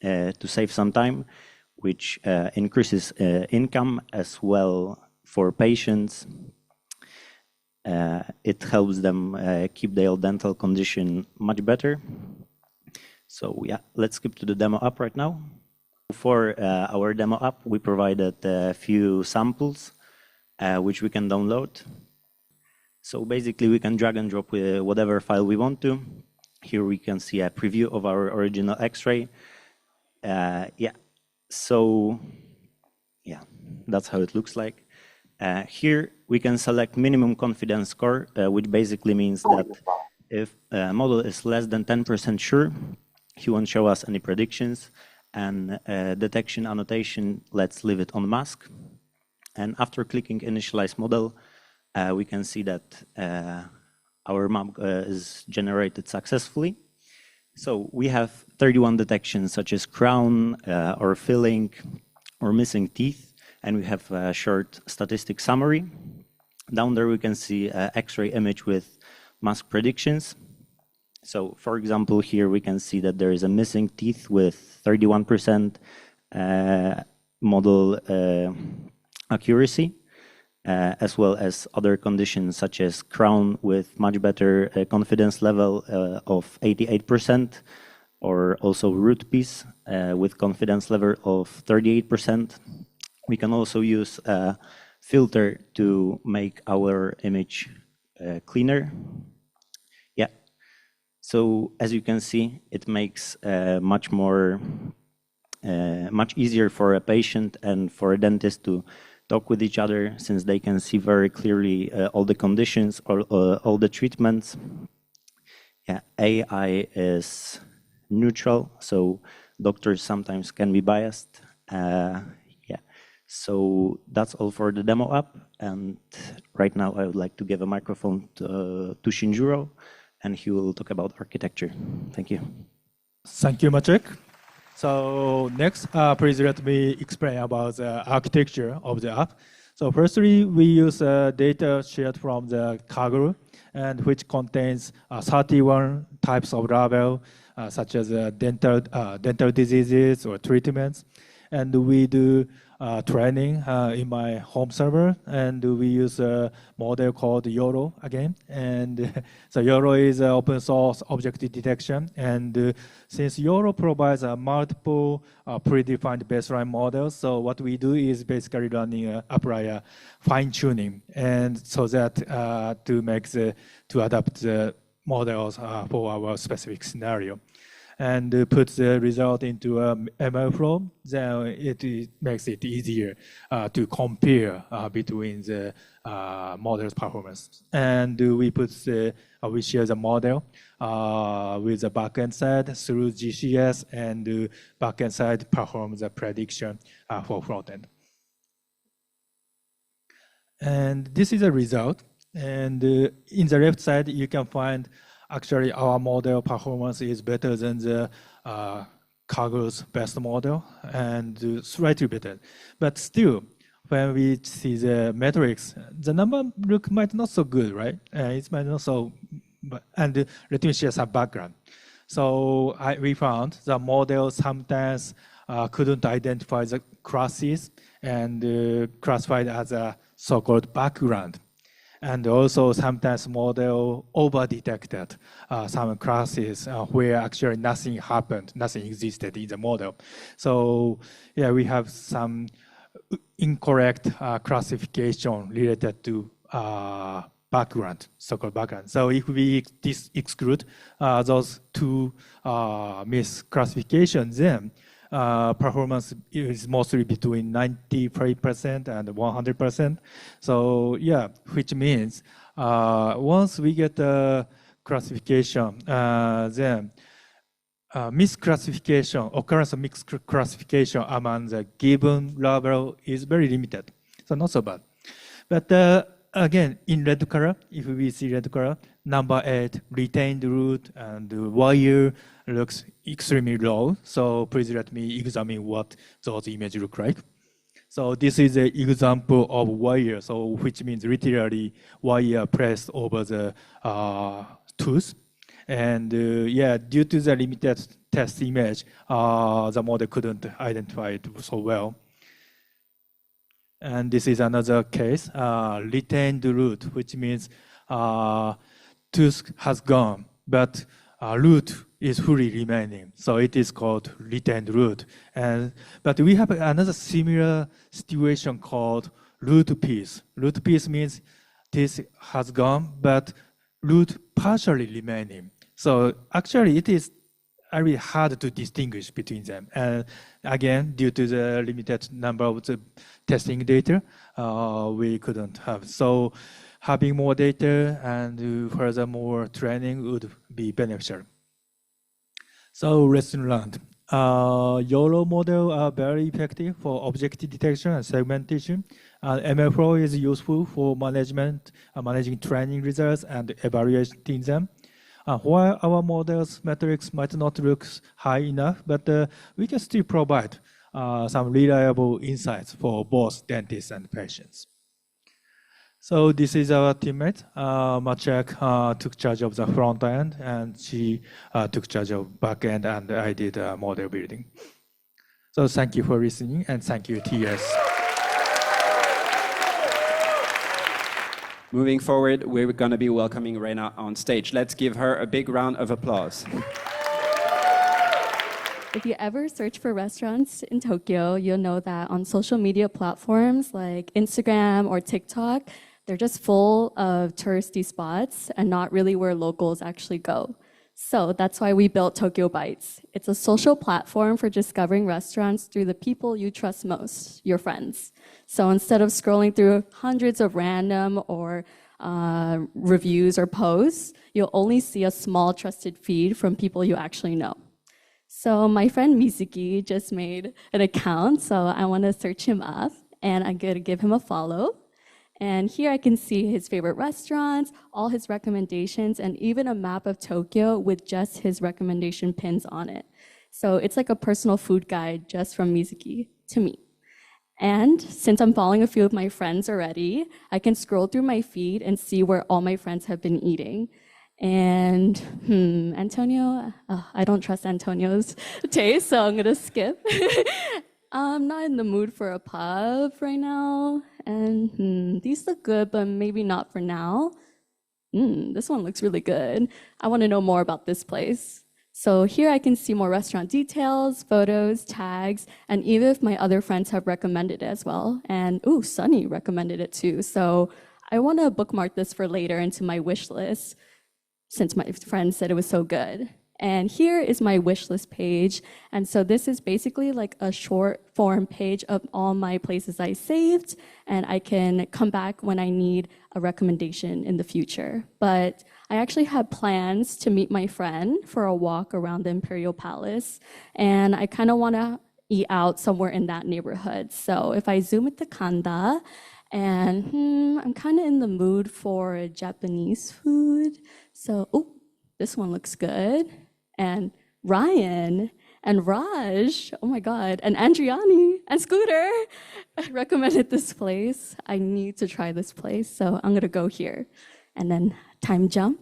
to save some time, which increases income as well for patients. It helps them keep their dental condition much better. So yeah, let's skip to the demo app right now. For our demo app, we provided a few samples which we can download. So basically, we can drag and drop whatever file we want to. Here we can see a preview of our original X-ray. Yeah, so yeah, that's how it looks like. Here we can select minimum confidence score, which basically means that if a model is less than 10% sure, he won't show us any predictions. And detection annotation, let's leave it on mask. And after clicking initialize model, we can see that our map is generated successfully. So we have 31 detections such as crown or filling or missing teeth, and we have a short statistic summary. Down there we can see an X-ray image with mask predictions. So for example, here we can see that there is a missing teeth with 31% model accuracy. As well as other conditions such as crown with much better confidence level of 88%, or also root piece with confidence level of 38%. We can also use a filter to make our image cleaner. Yeah. So as you can see, it makes much easier for a patient and for a dentist to talk with each other, since they can see very clearly all the conditions or all the treatments. Yeah, AI is neutral, so doctors sometimes can be biased. Yeah, so that's all for the demo app. And right now I would like to give a microphone to Shinjuro, and he will talk about architecture. Thank you. Thank you, Maciek. So next, please let me explain about the architecture of the app. So firstly, we use data shared from the Kaggle, and which contains 31 types of label, such as dental diseases or treatments. And we do training in my home server, and we use a model called YOLO again. And so YOLO is open source object detection. And since YOLO provides multiple predefined baseline models, so what we do is basically running apply fine tuning, and so that to adapt the models for our specific scenario. and put the result into a ML flow, then it makes it easier to compare between the model's performance. And we share the model with the backend side through GCS, and the backend side performs the prediction for frontend. And this is a result. And in the left side, you can find actually our model performance is better than the Kaggle's best model, and slightly better. But still, when we see the metrics, the number might not so good, right? It might not so, and let me share some background. So we found the model sometimes couldn't identify the classes and classified as a so-called background. And also sometimes model over-detected some classes where actually nothing happened, nothing existed in the model. So yeah, we have some incorrect classification related to background, so-called background. So if we exclude those two misclassifications, then performance is mostly between 93% and 100%. So yeah, which means once we get the classification, then misclassification, occurrence of misclassification among the given level is very limited. So not so bad. But again, in red color, if we see red color, number 8, retained root and wire looks extremely low. So please let me examine what those images look like. So this is an example of wire, so which means literally wire pressed over the tooth. And yeah, due to the limited test image, the model couldn't identify it so well. And this is another case, retained root, which means tooth has gone, but root is fully remaining. So it is called retained root. But we have another similar situation called root piece. Root piece means teeth has gone, but root partially remaining. So actually it is very hard to distinguish between them. And again, due to the limited number of the testing data, we couldn't have. So having more data and furthermore training would be beneficial. So lesson learned. YOLO model are very effective for object detection and segmentation. MLflow is useful for managing training results and evaluating them. While our model's metrics might not look high enough, but we can still provide some reliable insights for both dentists and patients. So this is our teammate. Maciek took charge of the front end, and she took charge of back end, and I did model building. So thank you for listening, and thank you, TS. Moving forward, we're going to be welcoming Reina on stage. Let's give her a big round of applause. If you ever search for restaurants in Tokyo, you'll know that on social media platforms like Instagram or TikTok, they're just full of touristy spots and not really where locals actually go. So that's why we built Tokyo Bites. It's a social platform for discovering restaurants through the people you trust most, your friends. So instead of scrolling through hundreds of random or reviews or posts, you'll only see a small trusted feed from people you actually know. So my friend Mizuki just made an account, so I want to search him up, and I'm going to give him a follow. And here I can see his favorite restaurants, all his recommendations, and even a map of Tokyo with just his recommendation pins on it. So it's like a personal food guide just from Mizuki to me. And since I'm following a few of my friends already, I can scroll through my feed and see where all my friends have been eating. And Antonio, I don't trust Antonio's taste, so I'm gonna skip. I'm not in the mood for a pub right now. And these look good, but maybe not for now. This one looks really good. I want to know more about this place. So here I can see more restaurant details, photos, tags, and even if my other friends have recommended it as well. And Sunny recommended it too. So I want to bookmark this for later into my wish list since my friend said it was so good. And here is my wish list page. And so this is basically like a short form page of all my places I saved, and I can come back when I need a recommendation in the future. But I actually had plans to meet my friend for a walk around the Imperial Palace, and I kind of want to eat out somewhere in that neighborhood. So if I zoom into Kanda, and I'm kind of in the mood for Japanese food. So, oh, this one looks good. And Ryan and Raj, oh my God, and Andriani and Scooter recommended this place. I need to try this place, so I'm gonna go here. And then time jump.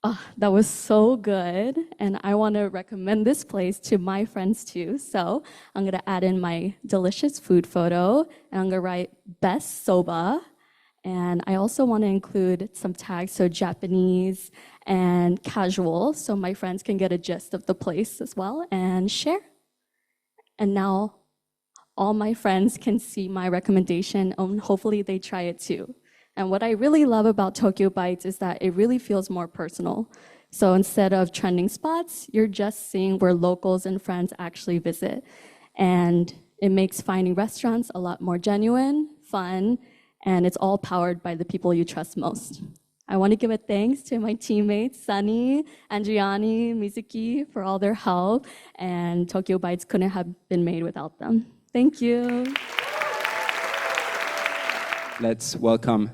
Oh, that was so good, and I want to recommend this place to my friends too. So I'm gonna add in my delicious food photo, and I'm gonna write best soba. And I also want to include some tags, so Japanese and casual, so my friends can get a gist of the place as well and share. And now all my friends can see my recommendation, and hopefully they try it too. And what I really love about Tokyo Bites is that it really feels more personal. So instead of trending spots, you're just seeing where locals and friends actually visit. And it makes finding restaurants a lot more genuine, fun, and it's all powered by the people you trust most. I want to give a thanks to my teammates, Sunny, Andriani, Mizuki, for all their help, and Tokyo Bites couldn't have been made without them. Thank you. Let's welcome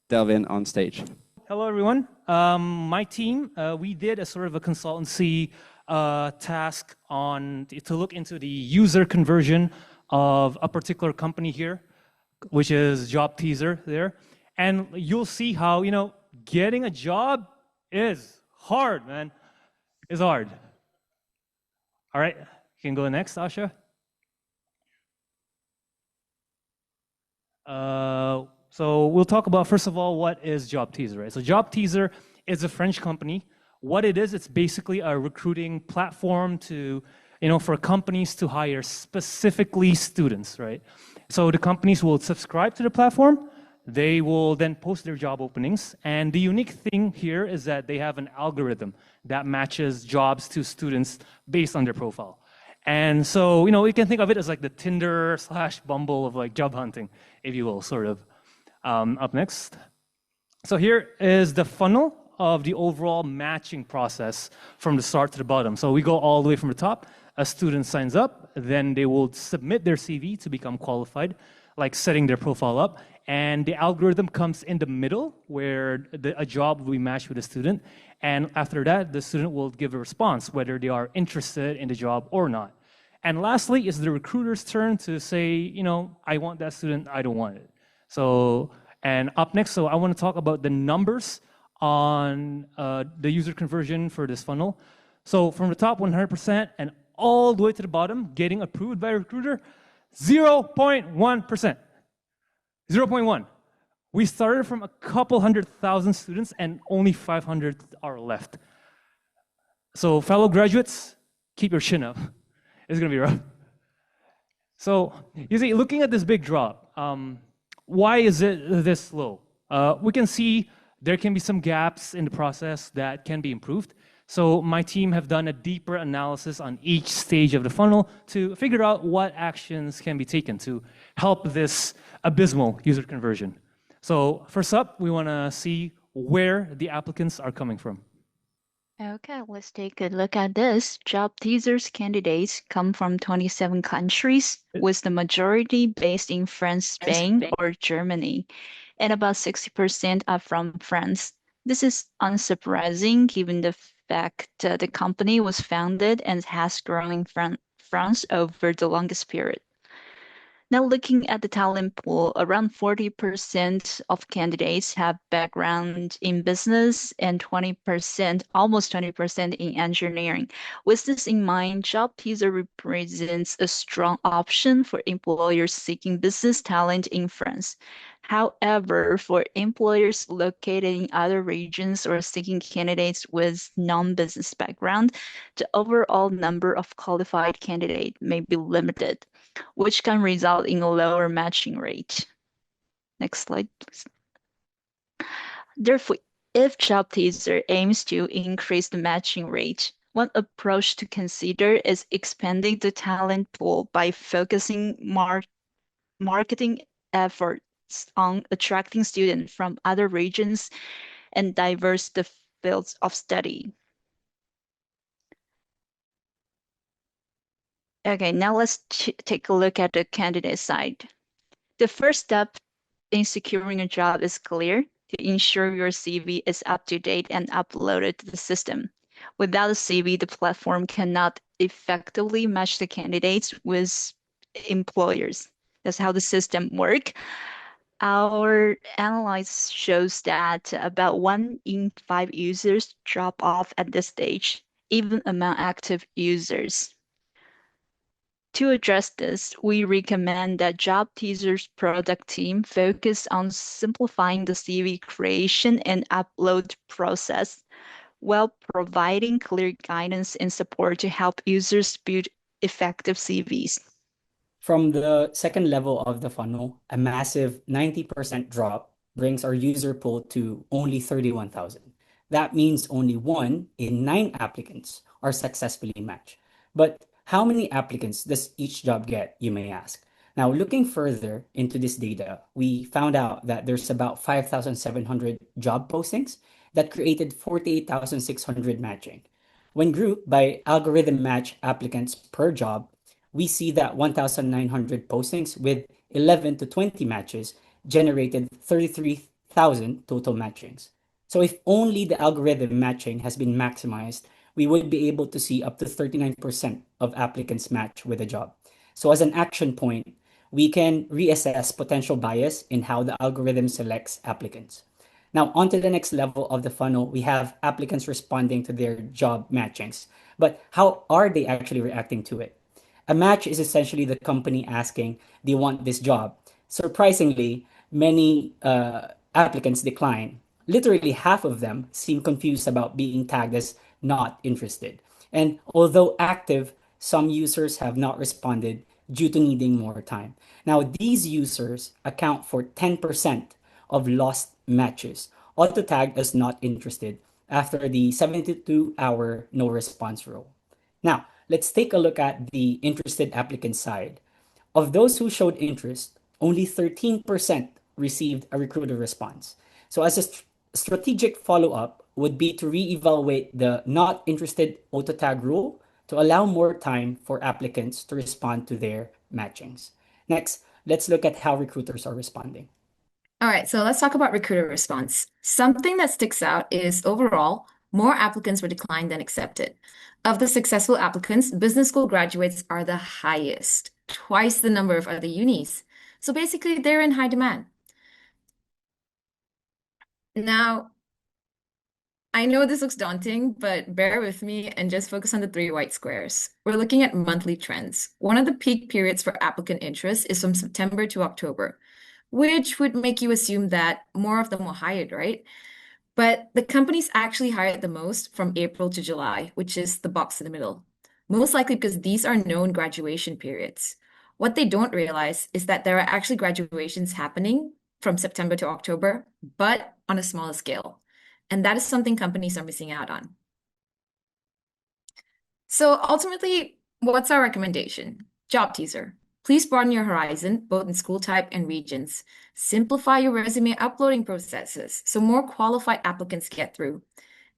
Delvin on stage. Hello, everyone. My team, we did a sort of a consultancy task to look into the user conversion of a particular company here, which is Job Teaser there. And you'll see how, getting a job is hard, man. It's hard. All right, you can go next, Asha. So we'll talk about, first of all, what is Job Teaser, right? So Job Teaser is a French company. What it is, it's basically a recruiting platform to, for companies to hire specifically students, right? So the companies will subscribe to the platform. They will then post their job openings. And the unique thing here is that they have an algorithm that matches jobs to students based on their profile. And so, you can think of it as like the Tinder/Bumble of like job hunting, if you will, sort of. Up next. So here is the funnel of the overall matching process from the start to the bottom. So we go all the way from the top. A student signs up, then they will submit their CV to become qualified, like setting their profile up. And the algorithm comes in the middle where a job will be matched with a student. And after that, the student will give a response, whether they are interested in the job or not. And lastly, is the recruiter's turn to say, I want that student, I don't want it. So, and up next, so I want to talk about the numbers on the user conversion for this funnel. So from the top, 100%, and all the way to the bottom, getting approved by a recruiter, 0.1%. 0.1. We started from a couple 100,000 students, and only 500 are left. So fellow graduates, keep your chin up. It's going to be rough. So you see, looking at this big drop, why is it this low? We can see there can be some gaps in the process that can be improved. So my team have done a deeper analysis on each stage of the funnel to figure out what actions can be taken to help this abysmal user conversion. So first up, we want to see where the applicants are coming from. Okay, let's take a look at this. Job teasers candidates come from 27 countries, with the majority based in France, Spain, or Germany, and about 60% are from France. This is unsurprising given the fact the company was founded and has grown in France over the longest period. Now, looking at the talent pool, around 40% of candidates have background in business and 20%, almost 20% in engineering. With this in mind, Job Teaser represents a strong option for employers seeking business talent in France. However, for employers located in other regions or seeking candidates with non-business background, the overall number of qualified candidates may be limited, which can result in a lower matching rate. Next slide, please. Therefore, if Job Teaser aims to increase the matching rate, One approach to consider is expanding the talent pool by focusing marketing efforts on attracting students from other regions and diverse the fields of study. Okay, now let's take a look at the candidate side. The first step in securing a job is clear: to ensure your CV is up to date and uploaded to the system. Without a CV, the platform cannot effectively match the candidates with employers. That's how the system works. Our analysis shows that about 1 in 5 users drop off at this stage, even among active users. To address this, we recommend that Job Teaser's product team focus on simplifying the CV creation and upload process while providing clear guidance and support to help users build effective CVs. From the second level of the funnel, a massive 90% drop brings our user pool to only 31,000. That means only 1 in 9 applicants are successfully matched. But how many applicants does each job get, you may ask? Now, looking further into this data, we found out that there's about 5,700 job postings that created 48,600 matching. When grouped by algorithm match applicants per job, we see that 1,900 postings with 11 to 20 matches generated 33,000 total matchings. So if only the algorithm matching has been maximized, we would be able to see up to 39% of applicants match with a job. So as an action point, we can reassess potential bias in how the algorithm selects applicants. Now, on to the next level of the funnel, we have applicants responding to their job matchings. But how are they actually reacting to it? A match is essentially the company asking, do you want this job? Surprisingly, many applicants decline. Literally half of them seem confused about being tagged as not interested. And although active, some users have not responded due to needing more time. Now, these users account for 10% of lost matches, auto-tagged as not interested after the 72-hour no response rule. Now, let's take a look at the interested applicant side. Of those who showed interest, only 13% received a recruiter response. So as a strategic follow-up would be to reevaluate the not interested auto-tag rule to allow more time for applicants to respond to their matchings. Next, let's look at how recruiters are responding. All right, so let's talk about recruiter response. Something that sticks out is overall, more applicants were declined than accepted. Of the successful applicants, business school graduates are the highest, twice the number of other unis. So basically, they're in high demand. Now, I know this looks daunting, but bear with me and just focus on the 3 white squares. We're looking at monthly trends. One of the peak periods for applicant interest is from September to October, which would make you assume that more of them were hired, right? But the companies actually hired the most from April to July, which is the box in the middle. Most likely because these are known graduation periods. What they don't realize is that there are actually graduations happening from September to October, but on a smaller scale. And that is something companies are missing out on. So ultimately, what's our recommendation? Job teaser. Please broaden your horizon, both in school type and regions. Simplify your resume uploading processes so more qualified applicants get through.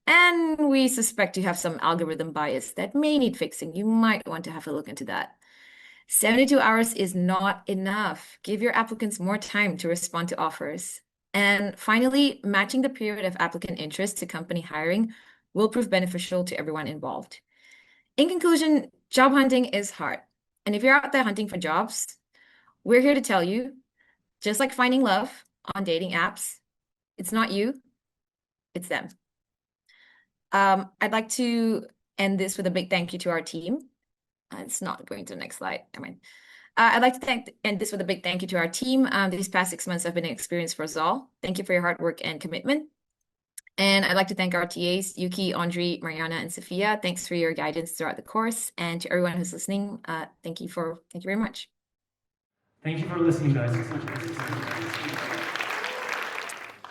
And we suspect you have some algorithm bias that may need fixing. You might want to have a look into that. 72 hours is not enough. Give your applicants more time to respond to offers. And finally, matching the period of applicant interest to company hiring will prove beneficial to everyone involved. In conclusion, job hunting is hard. And if you're out there hunting for jobs, we're here to tell you, just like finding love on dating apps, it's not you, it's them. I'd like to end this with a big thank you to our team. It's not going to the next slide. Never mind. I'd like to end this with a big thank you to our team. These past 6 months have been an experience for us all. Thank you for your hard work and commitment. And I'd like to thank our TAs, Yuki, Andre, Mariana, and Sophia. Thanks for your guidance throughout the course. And to everyone who's listening, thank you very much. Thank you for listening, guys.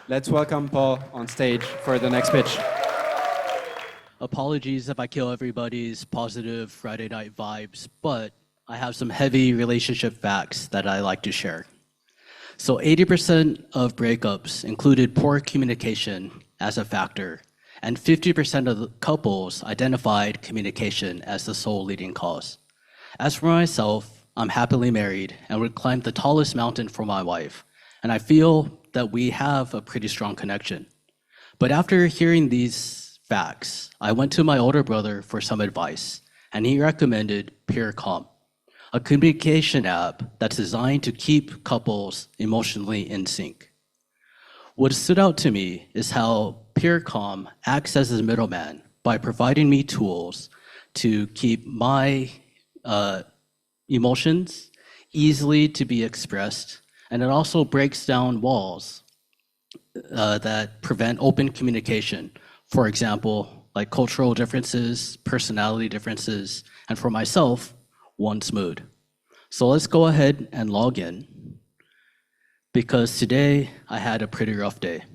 Let's welcome Paul on stage for the next pitch. Apologies if I kill everybody's positive Friday night vibes, but I have some heavy relationship facts that I like to share. So 80% of breakups included poor communication as a factor, and 50% of the couples identified communication as the sole leading cause. As for myself, I'm happily married and would climb the tallest mountain for my wife, and I feel that we have a pretty strong connection. But after hearing these facts, I went to my older brother for some advice, and he recommended PureComm, a communication app that's designed to keep couples emotionally in sync. What stood out to me is how PureComm acts as a middleman by providing me tools to keep my emotions easily to be expressed, and it also breaks down walls that prevent open communication. For example, like cultural differences, personality differences, and for myself, one's mood. So let's go ahead and log in, because today I had a pretty rough day.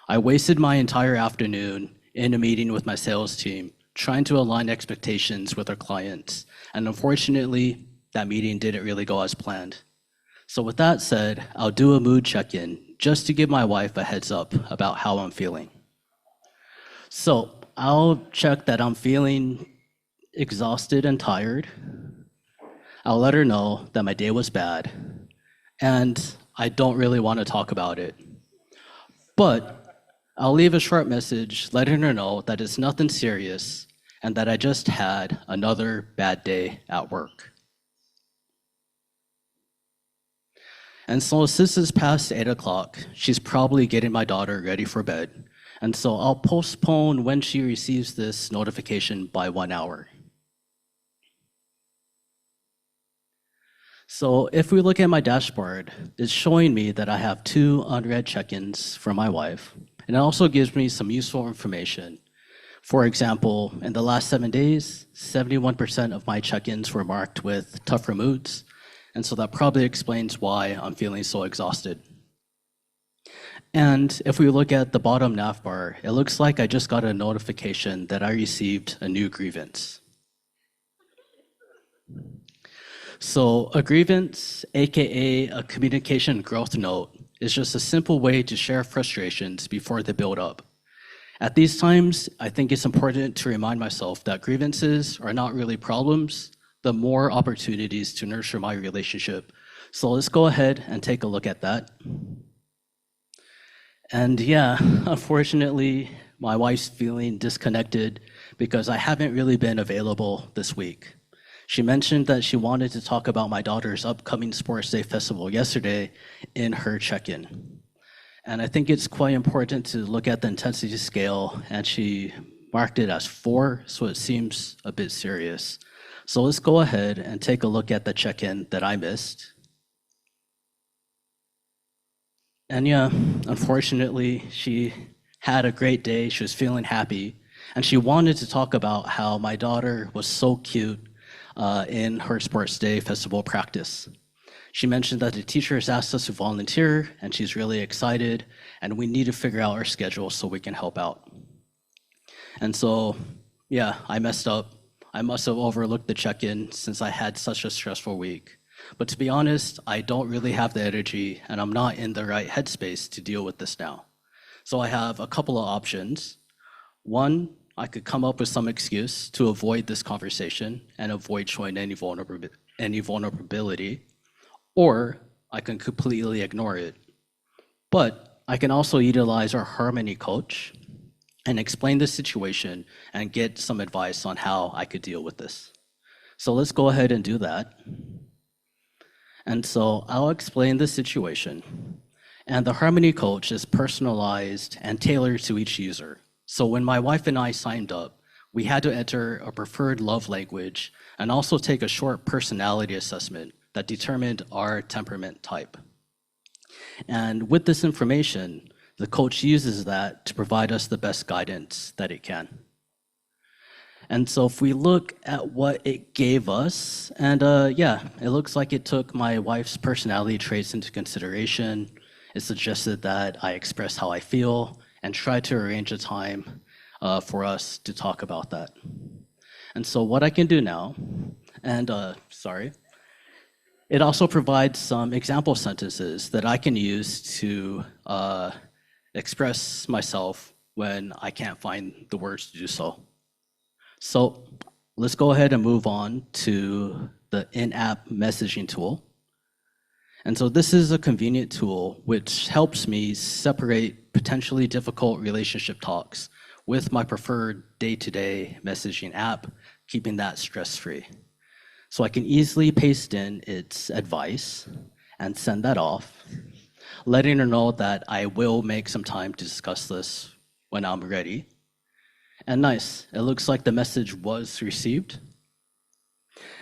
I wasted my entire afternoon in a meeting with my sales team, trying to align expectations with our clients, and unfortunately, that meeting didn't really go as planned. So with that said, I'll do a mood check-in just to give my wife a heads up about how I'm feeling. So I'll check that I'm feeling exhausted and tired. I'll let her know that my day was bad, and I don't really want to talk about it. But I'll leave a short message letting her know that it's nothing serious and that I just had another bad day at work. And so since it's past 8 o'clock, she's probably getting my daughter ready for bed. And so I'll postpone when she receives this notification by 1 hour. So if we look at my dashboard, it's showing me that I have 2 unread check-ins from my wife. And it also gives me some useful information. For example, in the last 7 days, 71% of my check-ins were marked with tougher moods. And so that probably explains why I'm feeling so exhausted. And if we look at the bottom nav bar, it looks like I just got a notification that I received a new grievance. So a grievance, AKA a communication growth note, is just a simple way to share frustrations before they build up. At these times, I think it's important to remind myself that grievances are not really problems, the more opportunities to nurture my relationship. So let's go ahead and take a look at that. And yeah, unfortunately, my wife's feeling disconnected because I haven't really been available this week. She mentioned that she wanted to talk about my daughter's upcoming Sports Day Festival yesterday in her check-in. And I think it's quite important to look at the intensity scale, and she marked it as 4, so it seems a bit serious. So let's go ahead and take a look at the check-in that I missed. And yeah, unfortunately, she had a great day, she was feeling happy, and she wanted to talk about how my daughter was so cute in her Sports Day Festival practice. She mentioned that the teachers asked us to volunteer, and she's really excited, and we need to figure out our schedule so we can help out. And so, yeah, I messed up. I must have overlooked the check-in since I had such a stressful week. But to be honest, I don't really have the energy, and I'm not in the right headspace to deal with this now. So I have a couple of options. One, I could come up with some excuse to avoid this conversation and avoid showing any vulnerability, or I can completely ignore it. But I can also utilize our harmony coach and explain the situation and get some advice on how I could deal with this. So let's go ahead and do that. And so I'll explain the situation. And the harmony coach is personalized and tailored to each user. So when my wife and I signed up, we had to enter a preferred love language and also take a short personality assessment that determined our temperament type. And with this information, the coach uses that to provide us the best guidance that it can. And so if we look at what it gave us, and yeah, it looks like it took my wife's personality traits into consideration. It suggested that I express how I feel and try to arrange a time for us to talk about that. And so what I can do now, and sorry, it also provides some example sentences that I can use to express myself when I can't find the words to do so. So let's go ahead and move on to the in-app messaging tool. And so this is a convenient tool which helps me separate potentially difficult relationship talks with my preferred day-to-day messaging app, keeping that stress-free. So I can easily paste in its advice and send that off, letting her know that I will make some time to discuss this when I'm ready. And nice, it looks like the message was received.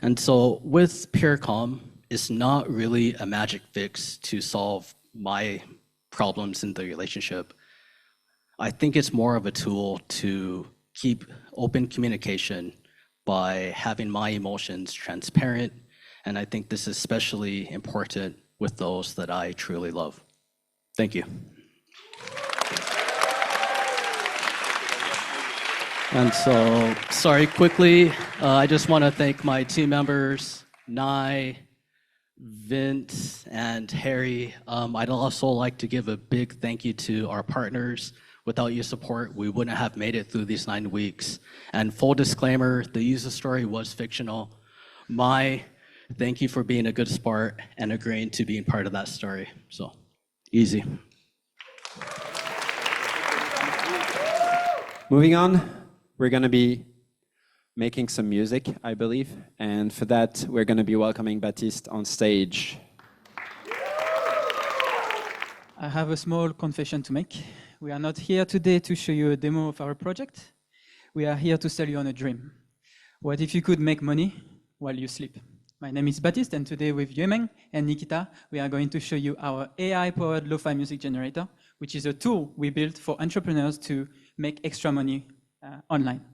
And so with PureComm, it's not really a magic fix to solve my problems in the relationship. I think it's more of a tool to keep open communication by having my emotions transparent, and I think this is especially important with those that I truly love. Thank you. And so, sorry, quickly, I just want to thank my team members, Nai, Vince, and Harry. I'd also like to give a big thank you to our partners. Without your support, we wouldn't have made it through these 9 weeks. And full disclaimer, the user story was fictional. Thank you for being a good sport and agreeing to being part of that story. So, easy. Moving on, we're going to be making some music, I believe. And for that, we're going to be welcoming Baptiste on stage. I have a small confession to make. We are not here today to show you a demo of our project. We are here to sell you on a dream. What if you could make money while you sleep? My name is Baptiste, and today with Yuemeng and Nikita, we are going to show you our AI-powered Lo-Fi music generator, which is a tool we built for entrepreneurs to make extra money online.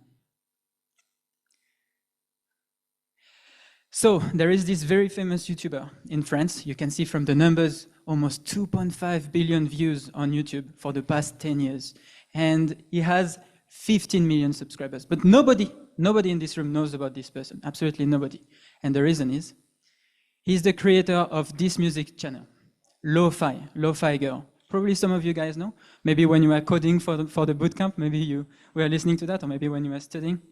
So there is this very famous YouTuber in France. You can see from the numbers, almost 2.5 billion views on YouTube for the past 10 years. And he has 15 million subscribers. But nobody in this room knows about this person, absolutely nobody. And the reason is, he's the creator of this music channel, Lofi Girl. Probably some of you guys know. Maybe when you were coding for the bootcamp, maybe you were listening to that, or maybe when you were studying.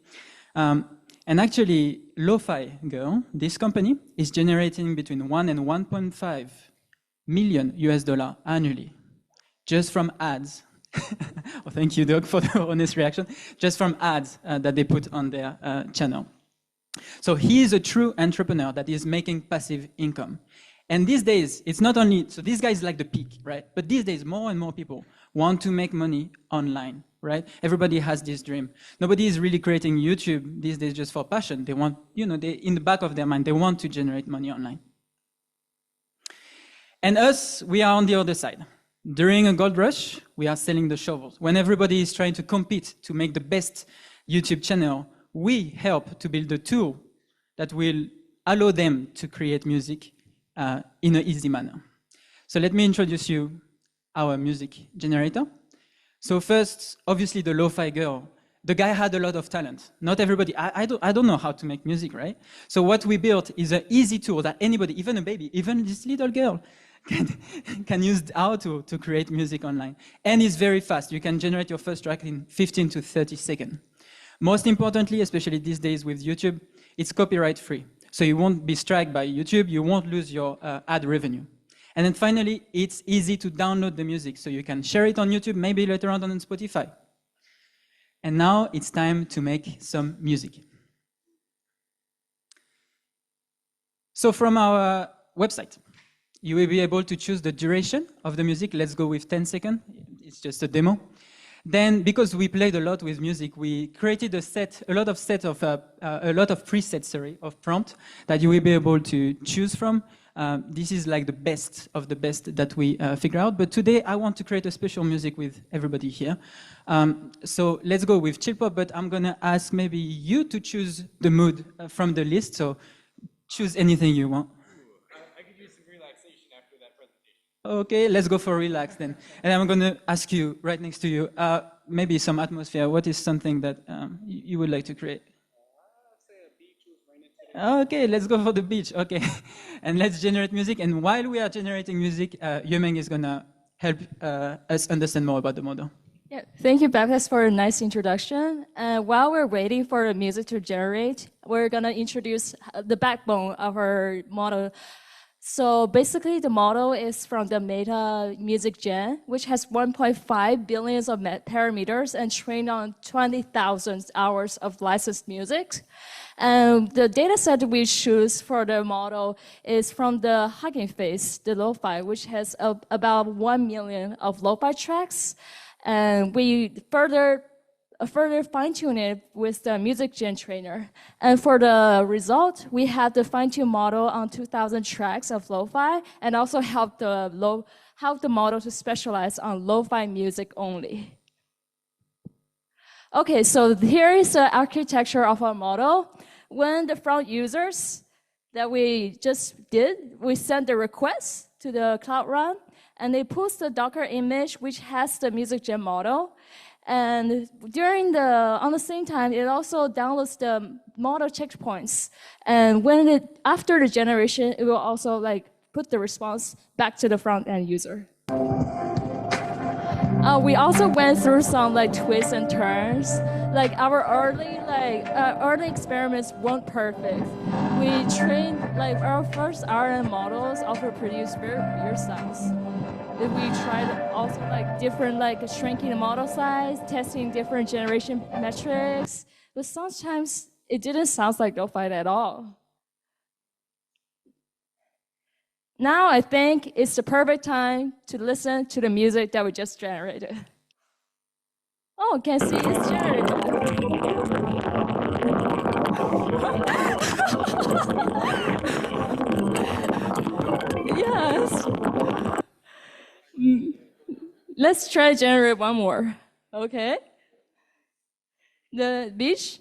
And actually, Lofi Girl, this company, is generating between 1 and 1.5 million US dollar annually, just from ads. Oh, thank you, Doug, for the honest reaction. Just from ads that they put on their channel. So he is a true entrepreneur that is making passive income. And these days, it's not only, so this guy is like the peak, right? But these days, more and more people want to make money online, right? Everybody has this dream. Nobody is really creating YouTube these days just for passion. They want, in the back of their mind, they want to generate money online. And us, we are on the other side. During a gold rush, we are selling the shovels. When everybody is trying to compete to make the best YouTube channel, we help to build a tool that will allow them to create music in an easy manner. So let me introduce you our music generator. So first, obviously the Lo-Fi Girl. The guy had a lot of talent. Not everybody, I don't know how to make music, right? So what we built is an easy tool that anybody, even a baby, even this little girl, can use how to create music online. And it's very fast. You can generate your first track in 15 to 30 seconds. Most importantly, especially these days with YouTube, it's copyright free. So you won't be struck by YouTube, you won't lose your ad revenue. And then finally, it's easy to download the music. So you can share it on YouTube, maybe later on Spotify. And now it's time to make some music. So from our website, you will be able to choose the duration of the music. Let's go with 10 seconds. It's just a demo. Then, because we played a lot with music, we created a lot of presets, of prompt that you will be able to choose from. This is like the best of the best that we figure out. But today, I want to create a special music with everybody here. So let's go with chill pop. But I'm gonna ask maybe you to choose the mood from the list. So choose anything you want. I could use some relaxation after that presentation. Okay, let's go for relax then. And I'm going to ask you, right next to you, maybe some atmosphere. What is something that you would like to create? Okay, let's go for the beach. Okay, and let's generate music. And while we are generating music, Yumeng is going to help us understand more about the model. Yeah, thank you, Bitez, for a nice introduction. While we're waiting for the music to generate, we're going to introduce the backbone of our model. So basically, the model is from the Meta Music Gen, which has 1.5 billion of parameters and trained on 20,000 hours of licensed music. The data set we choose for the model is from the Hugging Face, the Lofi, which has about 1 million of Lofi tracks. And we further fine-tune it with the Music Gen trainer. And for the result, we have the fine-tune model on 2,000 tracks of lo-fi, and also help the model to specialize on lo-fi music only. Okay, so here is the architecture of our model. When the front users that we just did, we send the request to the Cloud Run, and they post the Docker image, which has the Music Gen model. And on the same time, it also downloads the model checkpoints. And after the generation, it will also put the response back to the front end user. We also went through some twists and turns. Our early experiments weren't perfect. We trained our first RNN models also produced very weird sounds. We tried also different shrinking the model size, testing different generation metrics, but sometimes it didn't sound like lo-fi at all. Now I think it's the perfect time to listen to the music that we just generated. Oh, can see it's generated. Yes. Let's try to generate one more. Okay. The beach?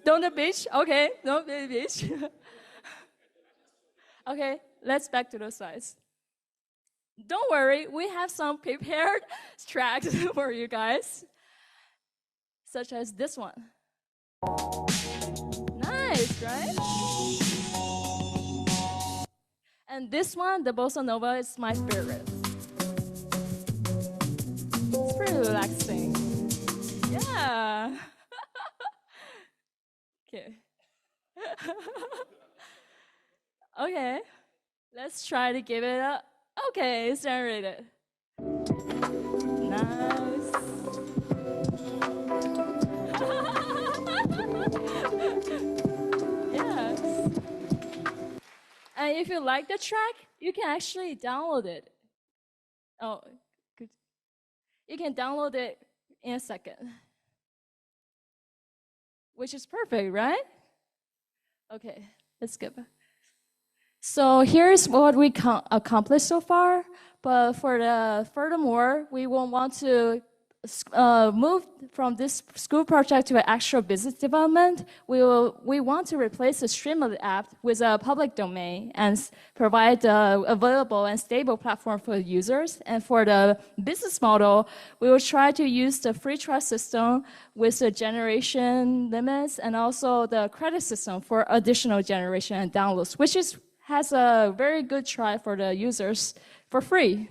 Don't the beach? Okay, no, the beach. Okay, let's back to the slides. Don't worry, we have some prepared tracks for you guys, such as this one. Nice, right? And this one, the Bossa Nova, is my favorite. It's pretty relaxing. Yeah. Okay. Okay. Let's try to give it a. Okay, it's generated. Nice. Yes. And if you like the track, you can actually download it. Oh, good. You can download it in a second, which is perfect, right? Okay, let's skip. So here's what we accomplished so far. But furthermore, we will want to move from this school project to an actual business development. We want to replace the Streamlit app with a public domain and provide an available and stable platform for users. And for the business model, we will try to use the free trial system with the generation limits and also the credit system for additional generation and downloads, which has a very good try for the users for free.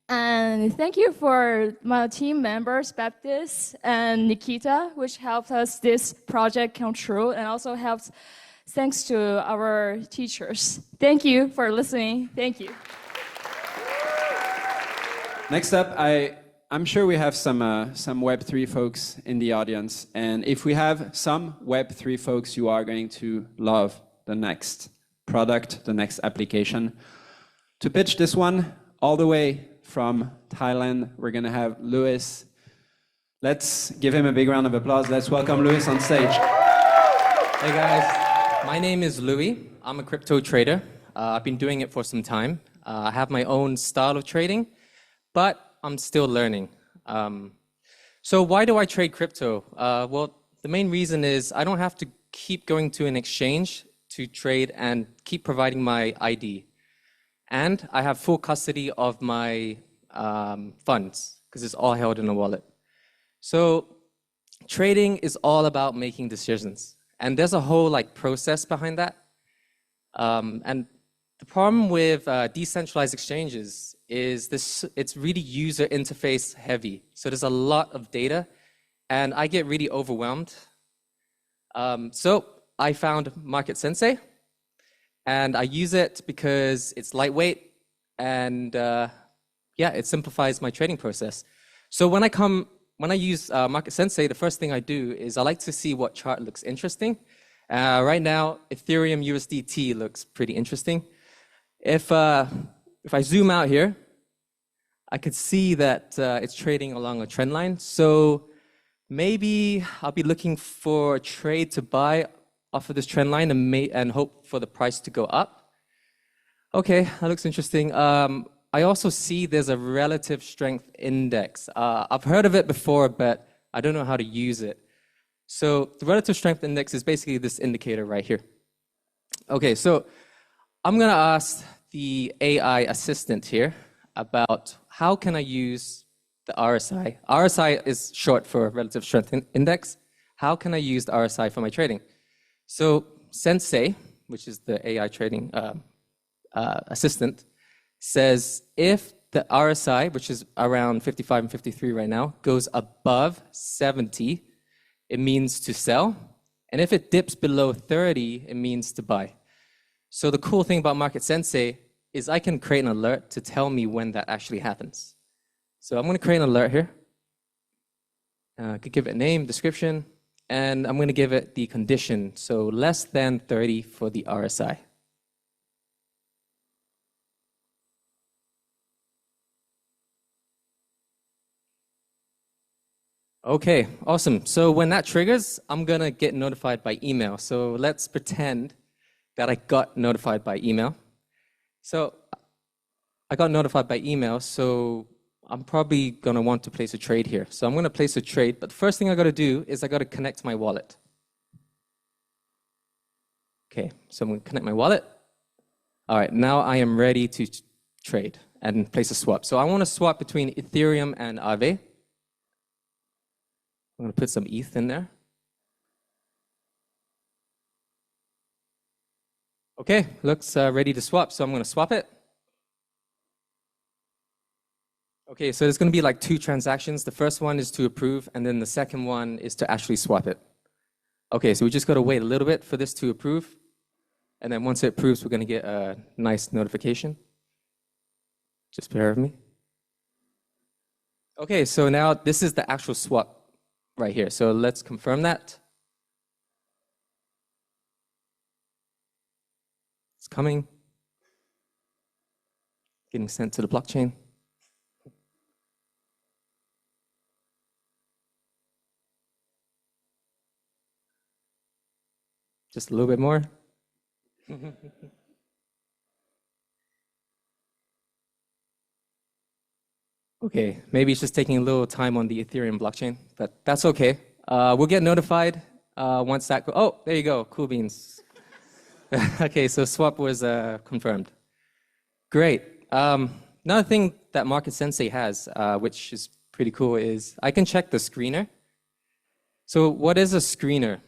And thank you for my team members, Bitez and Nikita, which helped us this project come true, and also helps thanks to our teachers. Thank you for listening. Thank you. Next up, I'm sure we have some Web3 folks in the audience. And if we have some Web3 folks, you are going to love the next product, the next application. To pitch this one all the way from Thailand, we're going to have Louis. Let's give him a big round of applause. Let's welcome Louis on stage. Hey guys, my name is Louis. I'm a crypto trader. I've been doing it for some time. I have my own style of trading, but I'm still learning. So why do I trade crypto? Well, the main reason is I don't have to keep going to an exchange to trade and keep providing my ID. And I have full custody of my funds because it's all held in a wallet. So trading is all about making decisions. And there's a whole like process behind that. And the problem with decentralized exchanges is it's really user interface heavy. So there's a lot of data and I get really overwhelmed. So I found Market Sensei and I use it because it's lightweight and yeah, it simplifies my trading process. So when I use Market Sensei, the first thing I do is I like to see what chart looks interesting. Right now, Ethereum USDT looks pretty interesting. If I zoom out here, I could see that it's trading along a trend line. So maybe I'll be looking for a trade to buy off of this trend line and hope for the price to go up. Okay, that looks interesting. I also see there's a relative strength index. I've heard of it before, but I don't know how to use it. So the relative strength index is basically this indicator right here. Okay, so I'm gonna ask the AI assistant here about how can I use the RSI. RSI is short for relative strength index. How can I use the RSI for my trading? So Sensei, which is the AI trading assistant, says if the RSI, which is around 55 and 53 right now, goes above 70, it means to sell. And if it dips below 30, it means to buy. So the cool thing about Market Sensei is I can create an alert to tell me when that actually happens. So I'm going to create an alert here. I could give it a name, description, and I'm going to give it the condition. So less than 30 for the RSI. Okay, awesome. So when that triggers, I'm going to get notified by email. So let's pretend that I got notified by email. So I got notified by email, so I'm probably going to want to place a trade here. So I'm going to place a trade, but the first thing I got to do is I got to connect my wallet. Okay, so I'm going to connect my wallet. All right, now I am ready to trade and place a swap. So I want to swap between Ethereum and Aave. I'm going to put some ETH in there. Okay, looks ready to swap, so I'm going to swap it. Okay, so there's going to be like 2 transactions. The first one is to approve, and then the second one is to actually swap it. Okay, so we just got to wait a little bit for this to approve. And then once it approves, we're going to get a nice notification. Just bear with me. Okay, so now this is the actual swap right here. So let's confirm that. It's coming. Getting sent to the blockchain. Just a little bit more. Okay, maybe it's just taking a little time on the Ethereum blockchain, but that's okay. We'll get notified once that oh, there you go, cool beans. Okay, so swap was confirmed. Great. Another thing that Market Sensei has, which is pretty cool, is I can check the screener. So what is a screener?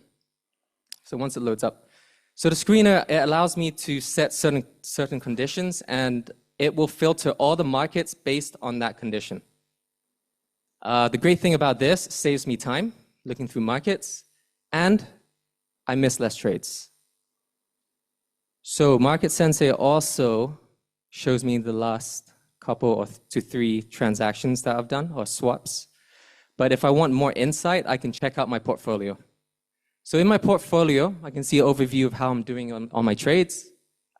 So once it loads up. So the screener, it allows me to set certain conditions, and it will filter all the markets based on that condition. The great thing about this, saves me time looking through markets, and I miss less trades. So Market Sensei also shows me the last couple to 3 transactions that I've done, or swaps. But if I want more insight, I can check out my portfolio. So in my portfolio, I can see an overview of how I'm doing on my trades.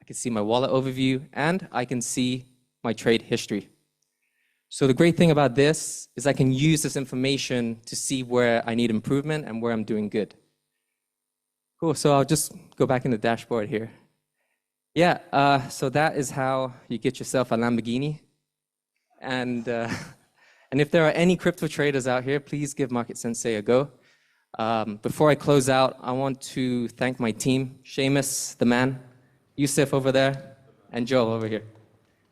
I can see my wallet overview, and I can see my trade history. So the great thing about this is I can use this information to see where I need improvement and where I'm doing good. Cool, so I'll just go back in the dashboard here. Yeah, so that is how you get yourself a Lamborghini. And if there are any crypto traders out here, please give Market Sensei a go. Before I close out, I want to thank my team, Seamus, the man, Yusuf over there, and Joel over here.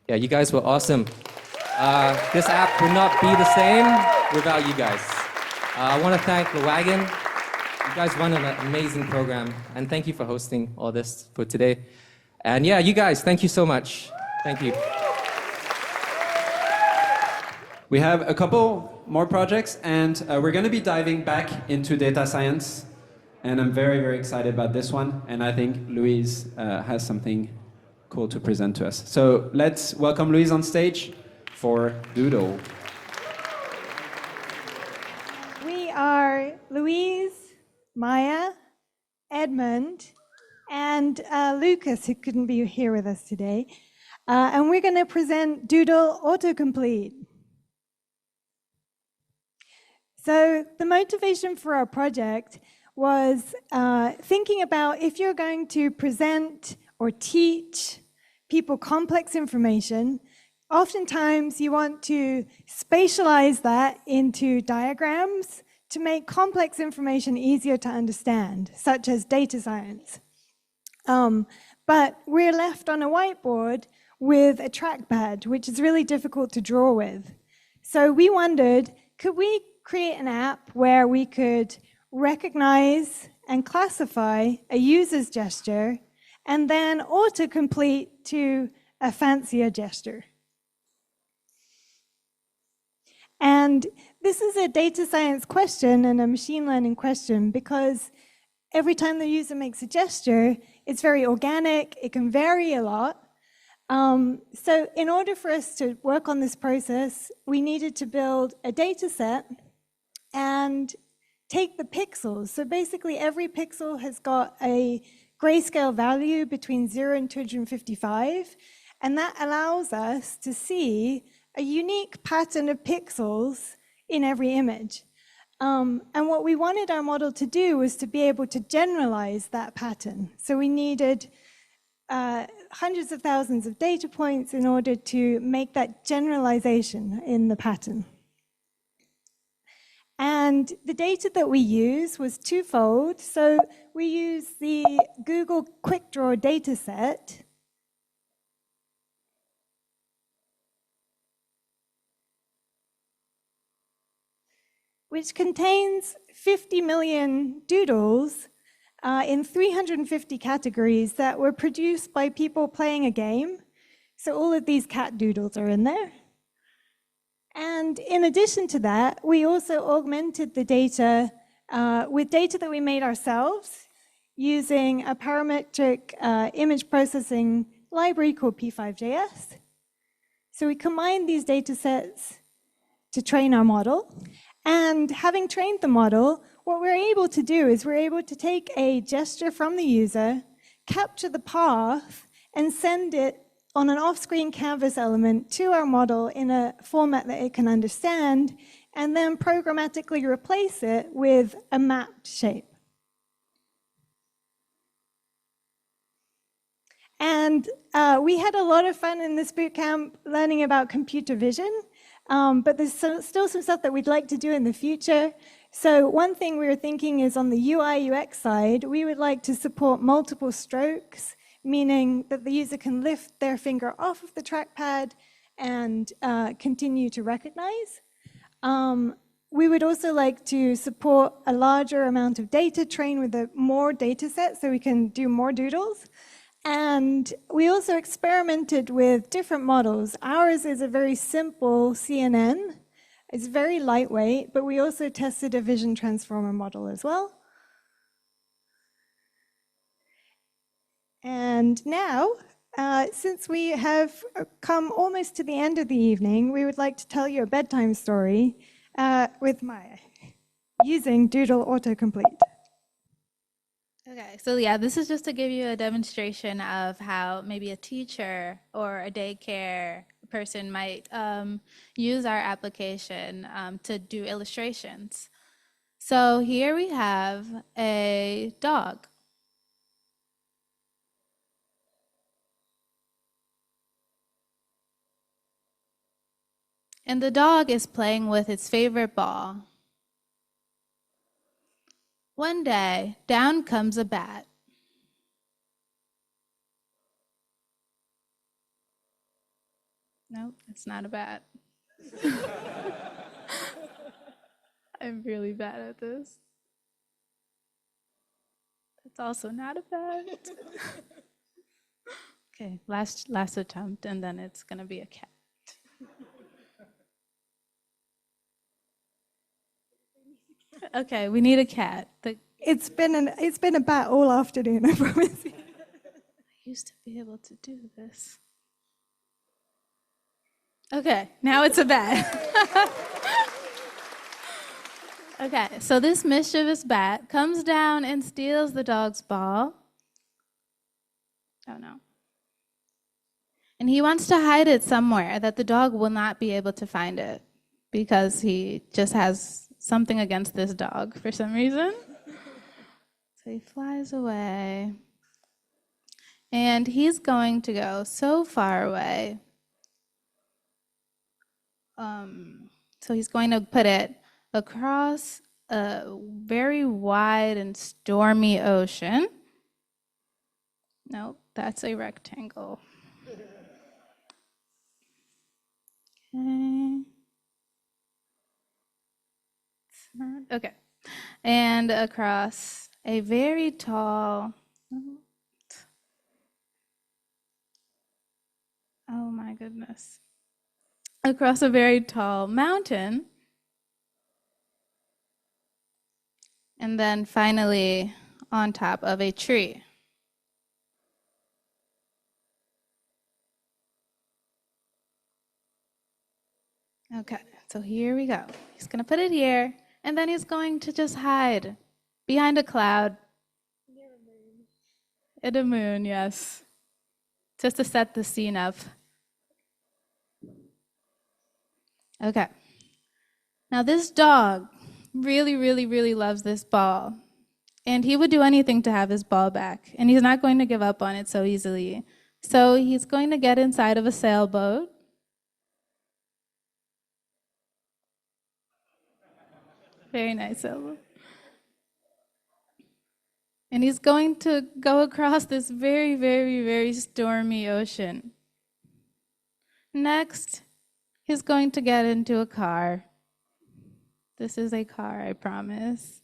Yeah, you guys were awesome. This app would not be the same without you guys. I want to thank the Wagon. You guys run an amazing program, and thank you for hosting all this for today. And yeah, you guys, thank you so much. Thank you. We have a couple more projects, and we're going to be diving back into data science. And I'm very, very excited about this one. And I think Louise has something cool to present to us. So let's welcome Louise on stage for Doodle. We are Louise, Maya, Edmund, and Lucas, who couldn't be here with us today. And we're going to present Doodle Autocomplete. So the motivation for our project was thinking about if you're going to present or teach people complex information, oftentimes you want to spatialize that into diagrams to make complex information easier to understand, such as data science. But we're left on a whiteboard with a trackpad, which is really difficult to draw with. So we wondered, could we create an app where we could recognize and classify a user's gesture and then autocomplete to a fancier gesture? And this is a data science question and a machine learning question because every time the user makes a gesture, it's very organic, it can vary a lot. So in order for us to work on this process, we needed to build a data set and take the pixels. So basically every pixel has got a grayscale value between 0 and 255, and that allows us to see a unique pattern of pixels in every image. And what we wanted our model to do was to be able to generalize that pattern. So we needed hundreds of thousands of data points in order to make that generalization in the pattern. And the data that we use was twofold. So we use the Google Quick Draw data set, which contains 50 million doodles in 350 categories that were produced by people playing a game. So all of these cat doodles are in there. And in addition to that, we also augmented the data with data that we made ourselves using a parametric image processing library called P5JS. So we combined these data sets to train our model. And having trained the model, what we're able to do is we're able to take a gesture from the user, capture the path, and send it on an off-screen canvas element to our model in a format that it can understand, and then programmatically replace it with a mapped shape. And we had a lot of fun in this bootcamp learning about computer vision, but there's still some stuff that we'd like to do in the future. So one thing we were thinking is on the UI UX side, we would like to support multiple strokes, meaning that the user can lift their finger off of the trackpad and continue to recognize. We would also like to support a larger amount of data, train with a more data set so we can do more doodles. And we also experimented with different models. Ours is a very simple CNN. It's very lightweight, but we also tested a vision transformer model as well. And now, since we have come almost to the end of the evening, we would like to tell you a bedtime story with Maya, using Doodle Autocomplete. Okay, so yeah, this is just to give you a demonstration of how maybe a teacher or a daycare person might use our application to do illustrations. So here we have a dog. And the dog is playing with its favorite ball. One day, down comes a bat. Nope, it's not a bat. I'm really bad at this. It's also not a bat. Okay, last attempt, and then it's gonna be a cat. Okay, we need a cat. It's been a bat all afternoon, I promise you. I used to be able to do this. Okay, now it's a bat. Okay, so this mischievous bat comes down and steals the dog's ball. Oh no. And he wants to hide it somewhere that the dog will not be able to find it because he just has something against this dog for some reason. So he flies away. And he's going to go so far away. So he's going to put it across a very wide and stormy ocean. Nope, that's a rectangle. Okay. It's not, okay. And across a very tall, oh my goodness. Across a very tall mountain. And then finally on top of a tree. Okay, so here we go. He's gonna put it here, and then he's going to just hide behind a cloud. In a moon, yes. Just to set the scene up. Okay. Now this dog really, really, really loves this ball. And he would do anything to have his ball back. And he's not going to give up on it so easily. So he's going to get inside of a sailboat. Very nice sailboat. And he's going to go across this very, very, very stormy ocean. Next, he's going to get into a car. This is a car, I promise.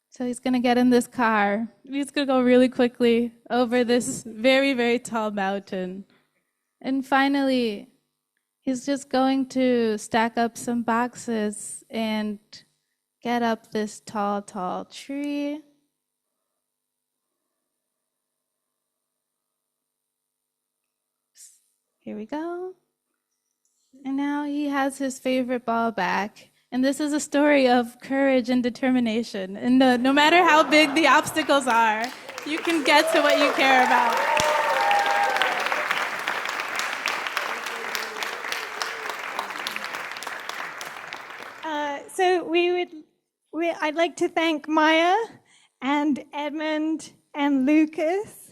So he's going to get in this car. He's going to go really quickly over this very, very tall mountain. And finally, he's just going to stack up some boxes and get up this tall, tall tree. Here we go. And now he has his favorite ball back. And this is a story of courage and determination. And no matter how big the obstacles are, you can get to what you care about. So I'd like to thank Maya and Edmund and Lucas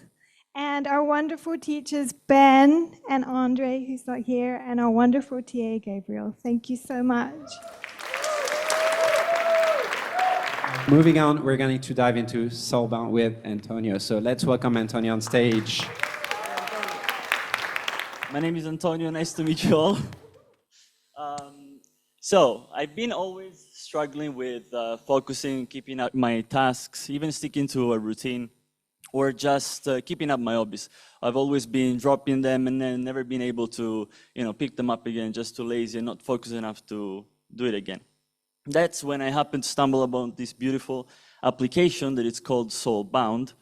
and our wonderful teachers, Ben and Andre, who's not here, and our wonderful TA, Gabriel. Thank you so much. Moving on, we're going to dive into Soulbound with Antonio. So let's welcome Antonio on stage. My name is Antonio. Nice to meet you all. So I've been always struggling with focusing, keeping up my tasks, even sticking to a routine, or just keeping up my hobbies. I've always been dropping them and then never been able to, pick them up again, just too lazy and not focused enough to do it again. That's when I happened to stumble upon this beautiful application that is called Soulbound,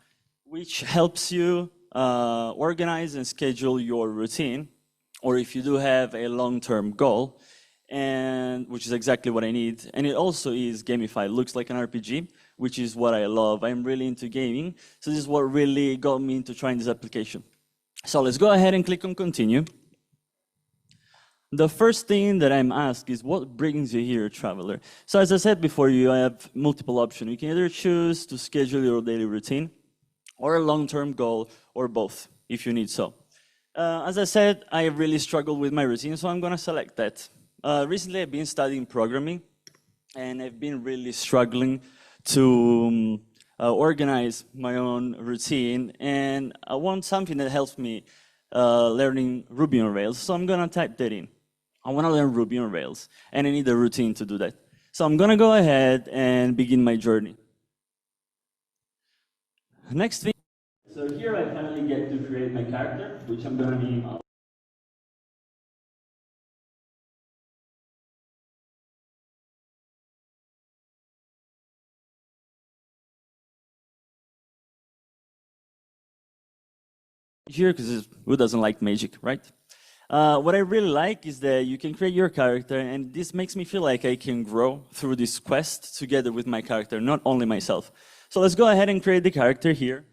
which helps you organize and schedule your routine, or if you do have a long-term goal, and which is exactly what I need. And it also is gamified. It looks like an RPG, which is what I love. I'm really into gaming, so this is what really got me into trying this application. So let's go ahead and click on continue. The first thing that I'm asked is, what brings you here, traveler? So as I said before, you have multiple options. You can either choose to schedule your daily routine, or a long-term goal, or both, if you need so. As I said, I really struggle with my routine, so I'm gonna select that. Recently, I've been studying programming, and I've been really struggling to organize my own routine, and I want something that helps me learning Ruby on Rails. So I'm gonna type that in. I wanna learn Ruby on Rails, and I need a routine to do that. So I'm gonna go ahead and begin my journey. Next thing, so here I finally get to create my character, which I'm gonna be here because who doesn't like magic, right? What I really like is that you can create your character, and this makes me feel like I can grow through this quest together with my character, not only myself. So let's go ahead and create the character here.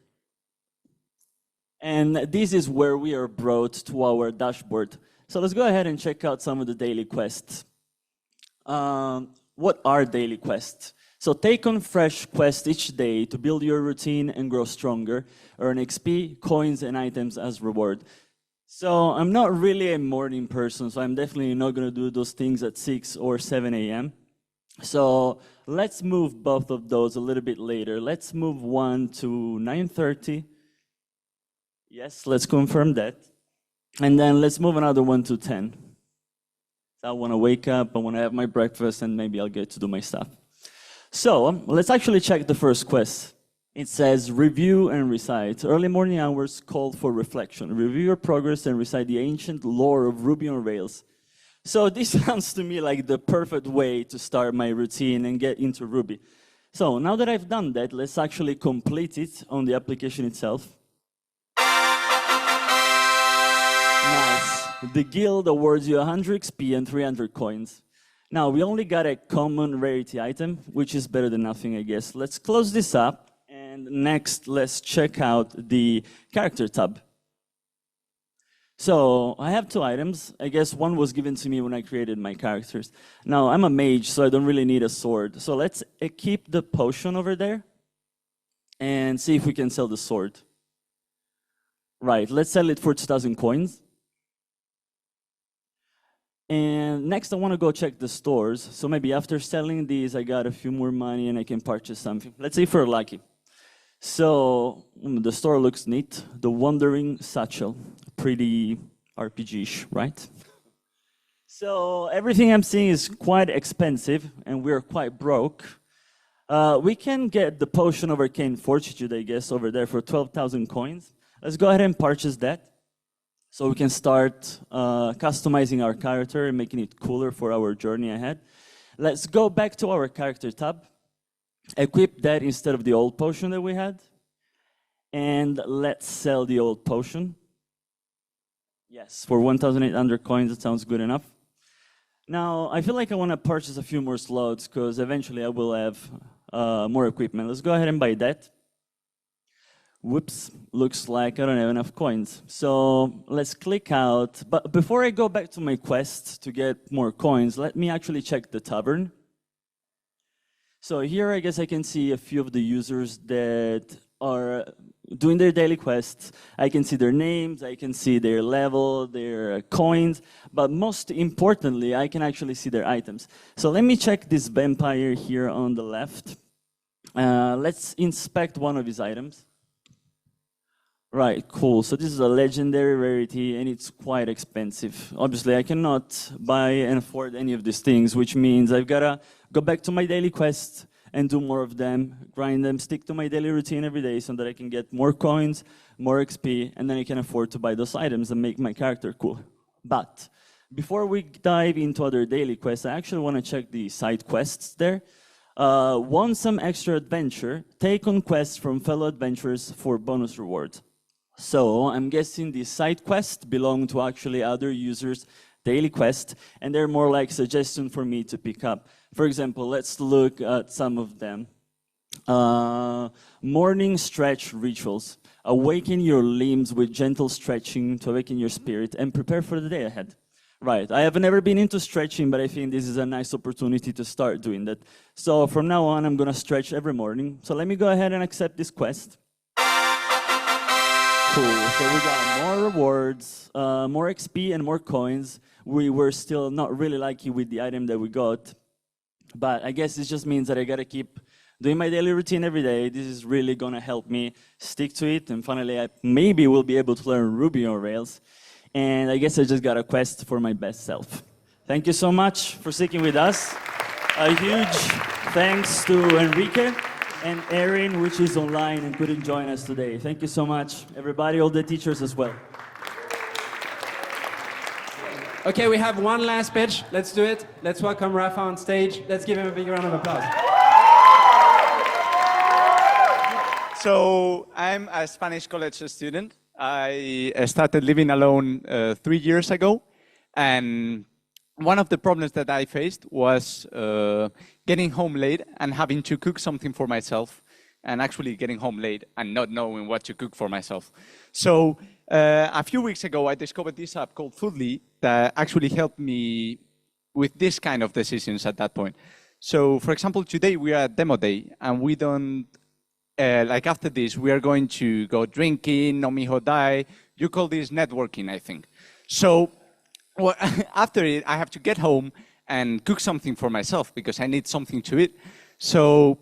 And this is where we are brought to our dashboard. So let's go ahead and check out some of the daily quests. What are daily quests? So take on fresh quests each day to build your routine and grow stronger. Earn XP, coins, and items as reward. So I'm not really a morning person, so I'm definitely not going to do those things at 6 or 7 a.m. So let's move both of those a little bit later. Let's move one to 9:30. Yes, let's confirm that. And then let's move another one to 10. So I want to wake up, I want to have my breakfast, and maybe I'll get to do my stuff. So let's actually check the first quest. It says, review and recite. Early morning hours called for reflection. Review your progress and recite the ancient lore of Ruby on Rails. So this sounds to me like the perfect way to start my routine and get into Ruby. So now that I've done that, let's actually complete it on the application itself. Nice. The guild awards you 100 XP and 300 coins. Now, we only got a common rarity item, which is better than nothing, I guess. Let's close this up, and next, let's check out the character tab. So, I have two items. I guess one was given to me when I created my characters. Now, I'm a mage, so I don't really need a sword. So let's keep the potion over there, and see if we can sell the sword. Right, let's sell it for 2,000 coins. And next, I want to go check the stores. So maybe after selling these, I got a few more money and I can purchase something. Let's say if we're lucky. So the store looks neat. The Wandering Satchel. Pretty RPG-ish, right? So everything I'm seeing is quite expensive and we're quite broke. We can get the Potion of Arcane Fortitude, I guess, over there for 12,000 coins. Let's go ahead and purchase that. So we can start customizing our character and making it cooler for our journey ahead. Let's go back to our character tab. Equip that instead of the old potion that we had. And let's sell the old potion. Yes, for 1,800 coins, that sounds good enough. Now, I feel like I want to purchase a few more slots because eventually I will have more equipment. Let's go ahead and buy that. Whoops, looks like I don't have enough coins. So let's click out. But before I go back to my quest to get more coins, let me actually check the tavern. So here I guess I can see a few of the users that are doing their daily quests. I can see their names, I can see their level, their coins, but most importantly, I can actually see their items. So let me check this vampire here on the left. Let's inspect one of his items. Right, cool. So this is a legendary rarity and it's quite expensive. Obviously, I cannot buy and afford any of these things, which means I've got to go back to my daily quests and do more of them, grind them, stick to my daily routine every day so that I can get more coins, more XP, and then I can afford to buy those items and make my character cool. But before we dive into other daily quests, I actually want to check the side quests there. Want some extra adventure? Take on quests from fellow adventurers for bonus rewards. So I'm guessing the side quests belong to actually other users' daily quests, and they're more like suggestions for me to pick up. For example, let's look at some of them. Morning stretch rituals. Awaken your limbs with gentle stretching to awaken your spirit and prepare for the day ahead. Right, I have never been into stretching, but I think this is a nice opportunity to start doing that. So from now on, I'm gonna stretch every morning. So let me go ahead and accept this quest. Cool, so we got more rewards, more XP and more coins. We were still not really lucky with the item that we got, but I guess it just means that I gotta keep doing my daily routine every day. This is really gonna help me stick to it, and finally I maybe will be able to learn Ruby on Rails. And I guess I just got a quest for my best self. Thank you so much for sticking with us. A huge thanks to Enrique and Erin, which is online and couldn't join us today. Thank you so much, everybody, all the teachers as well. Okay, we have one last pitch. Let's do it. Let's welcome Rafa on stage. Let's give him a big round of applause. So I'm a Spanish college student. I started living alone 3 years ago. And one of the problems that I faced was getting home late and having to cook something for myself, and actually getting home late and not knowing what to cook for myself. So a few weeks ago, I discovered this app called Foodly that actually helped me with this kind of decisions at that point. So for example, today we are at demo day, and we don't, like after this, we are going to go drinking, no mi hodai. You call this networking, I think. So well, after it, I have to get home and cook something for myself because I need something to eat. So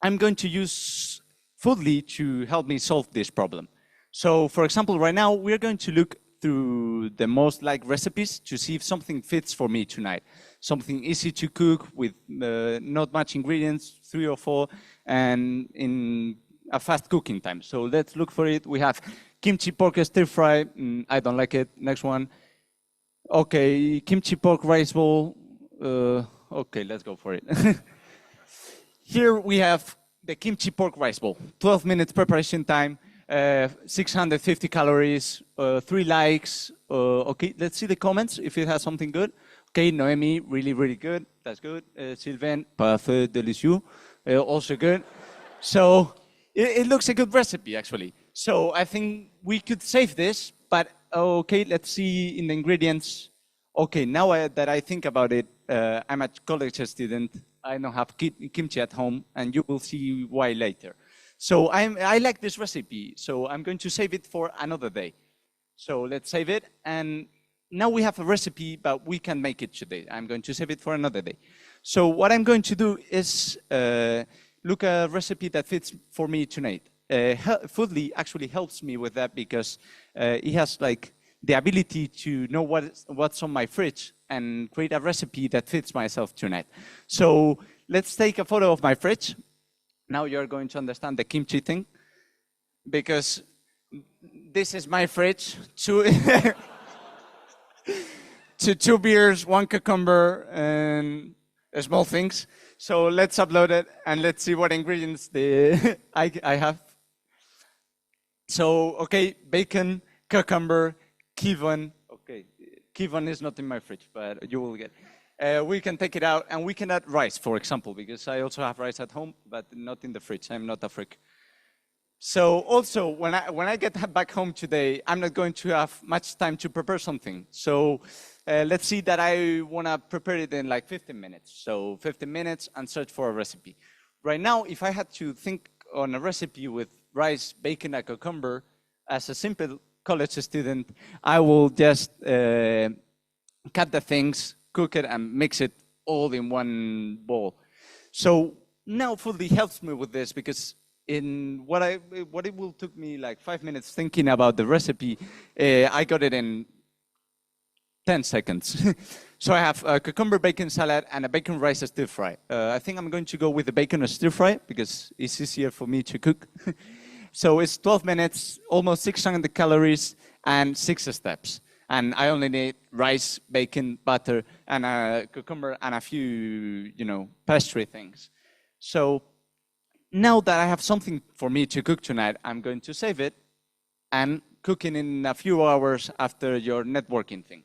I'm going to use Foodly to help me solve this problem. So for example, right now, we're going to look through the most liked recipes to see if something fits for me tonight. Something easy to cook with not much ingredients, 3 or 4, and in a fast cooking time. So let's look for it. We have kimchi pork stir fry. I don't like it. Next one. Okay, kimchi pork rice bowl. Okay, let's go for it. Here we have the kimchi pork rice bowl. 12 minutes preparation time, 650 calories, 3 likes. Okay, let's see the comments if it has something good. Okay, Noemi, really, really good. That's good. Sylvain, parfait, délicieux. Also good. So it looks a good recipe, actually. So I think we could save this, but okay, let's see in the ingredients. Okay, now that I think about it, I'm a college student. I don't have kimchi at home, and you will see why later. So I like this recipe, so I'm going to save it for another day. So let's save it, and now we have a recipe, but we can make it today. I'm going to save it for another day. So what I'm going to do is look at a recipe that fits for me tonight. Foodly actually helps me with that because it has like the ability to know what's on my fridge and create a recipe that fits myself tonight. So let's take a photo of my fridge. Now you're going to understand the kimchi thing, because this is my fridge. Two beers, 1 cucumber, and small things. So let's upload it and let's see what ingredients I have. So, okay, bacon, cucumber, kiwon. Okay, kiwon is not in my fridge, but you will get. We can take it out, and we can add rice, for example, because I also have rice at home, but not in the fridge. I'm not a freak. So also, when I get back home today, I'm not going to have much time to prepare something. So let's see that I want to prepare it in like 15 minutes. So 15 minutes and search for a recipe. Right now, if I had to think on a recipe with rice, bacon, and cucumber, as a simple college student, I will just cut the things, cook it, and mix it all in one bowl. So now Foodly helps me with this, because in what it will took me like 5 minutes thinking about the recipe, I got it in 10 seconds. So I have a cucumber bacon salad and a bacon rice stir fry. I think I'm going to go with the bacon stir fry because it's easier for me to cook. So it's 12 minutes, almost 600 calories, and 6 steps. And I only need rice, bacon, butter, and a cucumber, and a few, pastry things. So now that I have something for me to cook tonight, I'm going to save it and cook it in a few hours after your networking thing.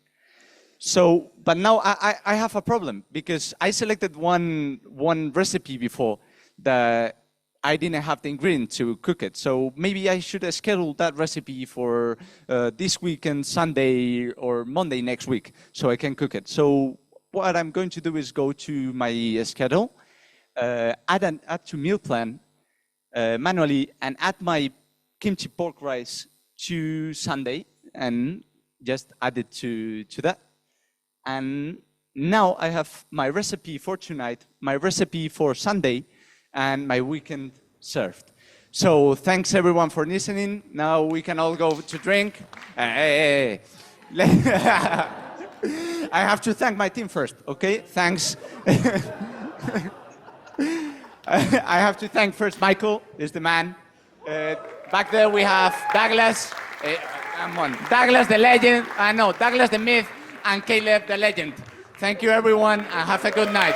So, but now I have a problem, because I selected one recipe before that I didn't have the ingredients to cook it. So maybe I should schedule that recipe for this weekend, Sunday or Monday next week, so I can cook it. So what I'm going to do is go to my schedule, add to meal plan manually, and add my kimchi pork rice to Sunday, and just add it to that. And now I have my recipe for tonight, my recipe for Sunday, and my weekend served. So thanks everyone for listening. Now we can all go to drink. Hey. I have to thank my team first, okay? Thanks. I have to thank first Michael, is the man. Back there we have Douglas. Come on, Douglas the legend. Douglas the myth, and Caleb the legend. Thank you everyone, and have a good night.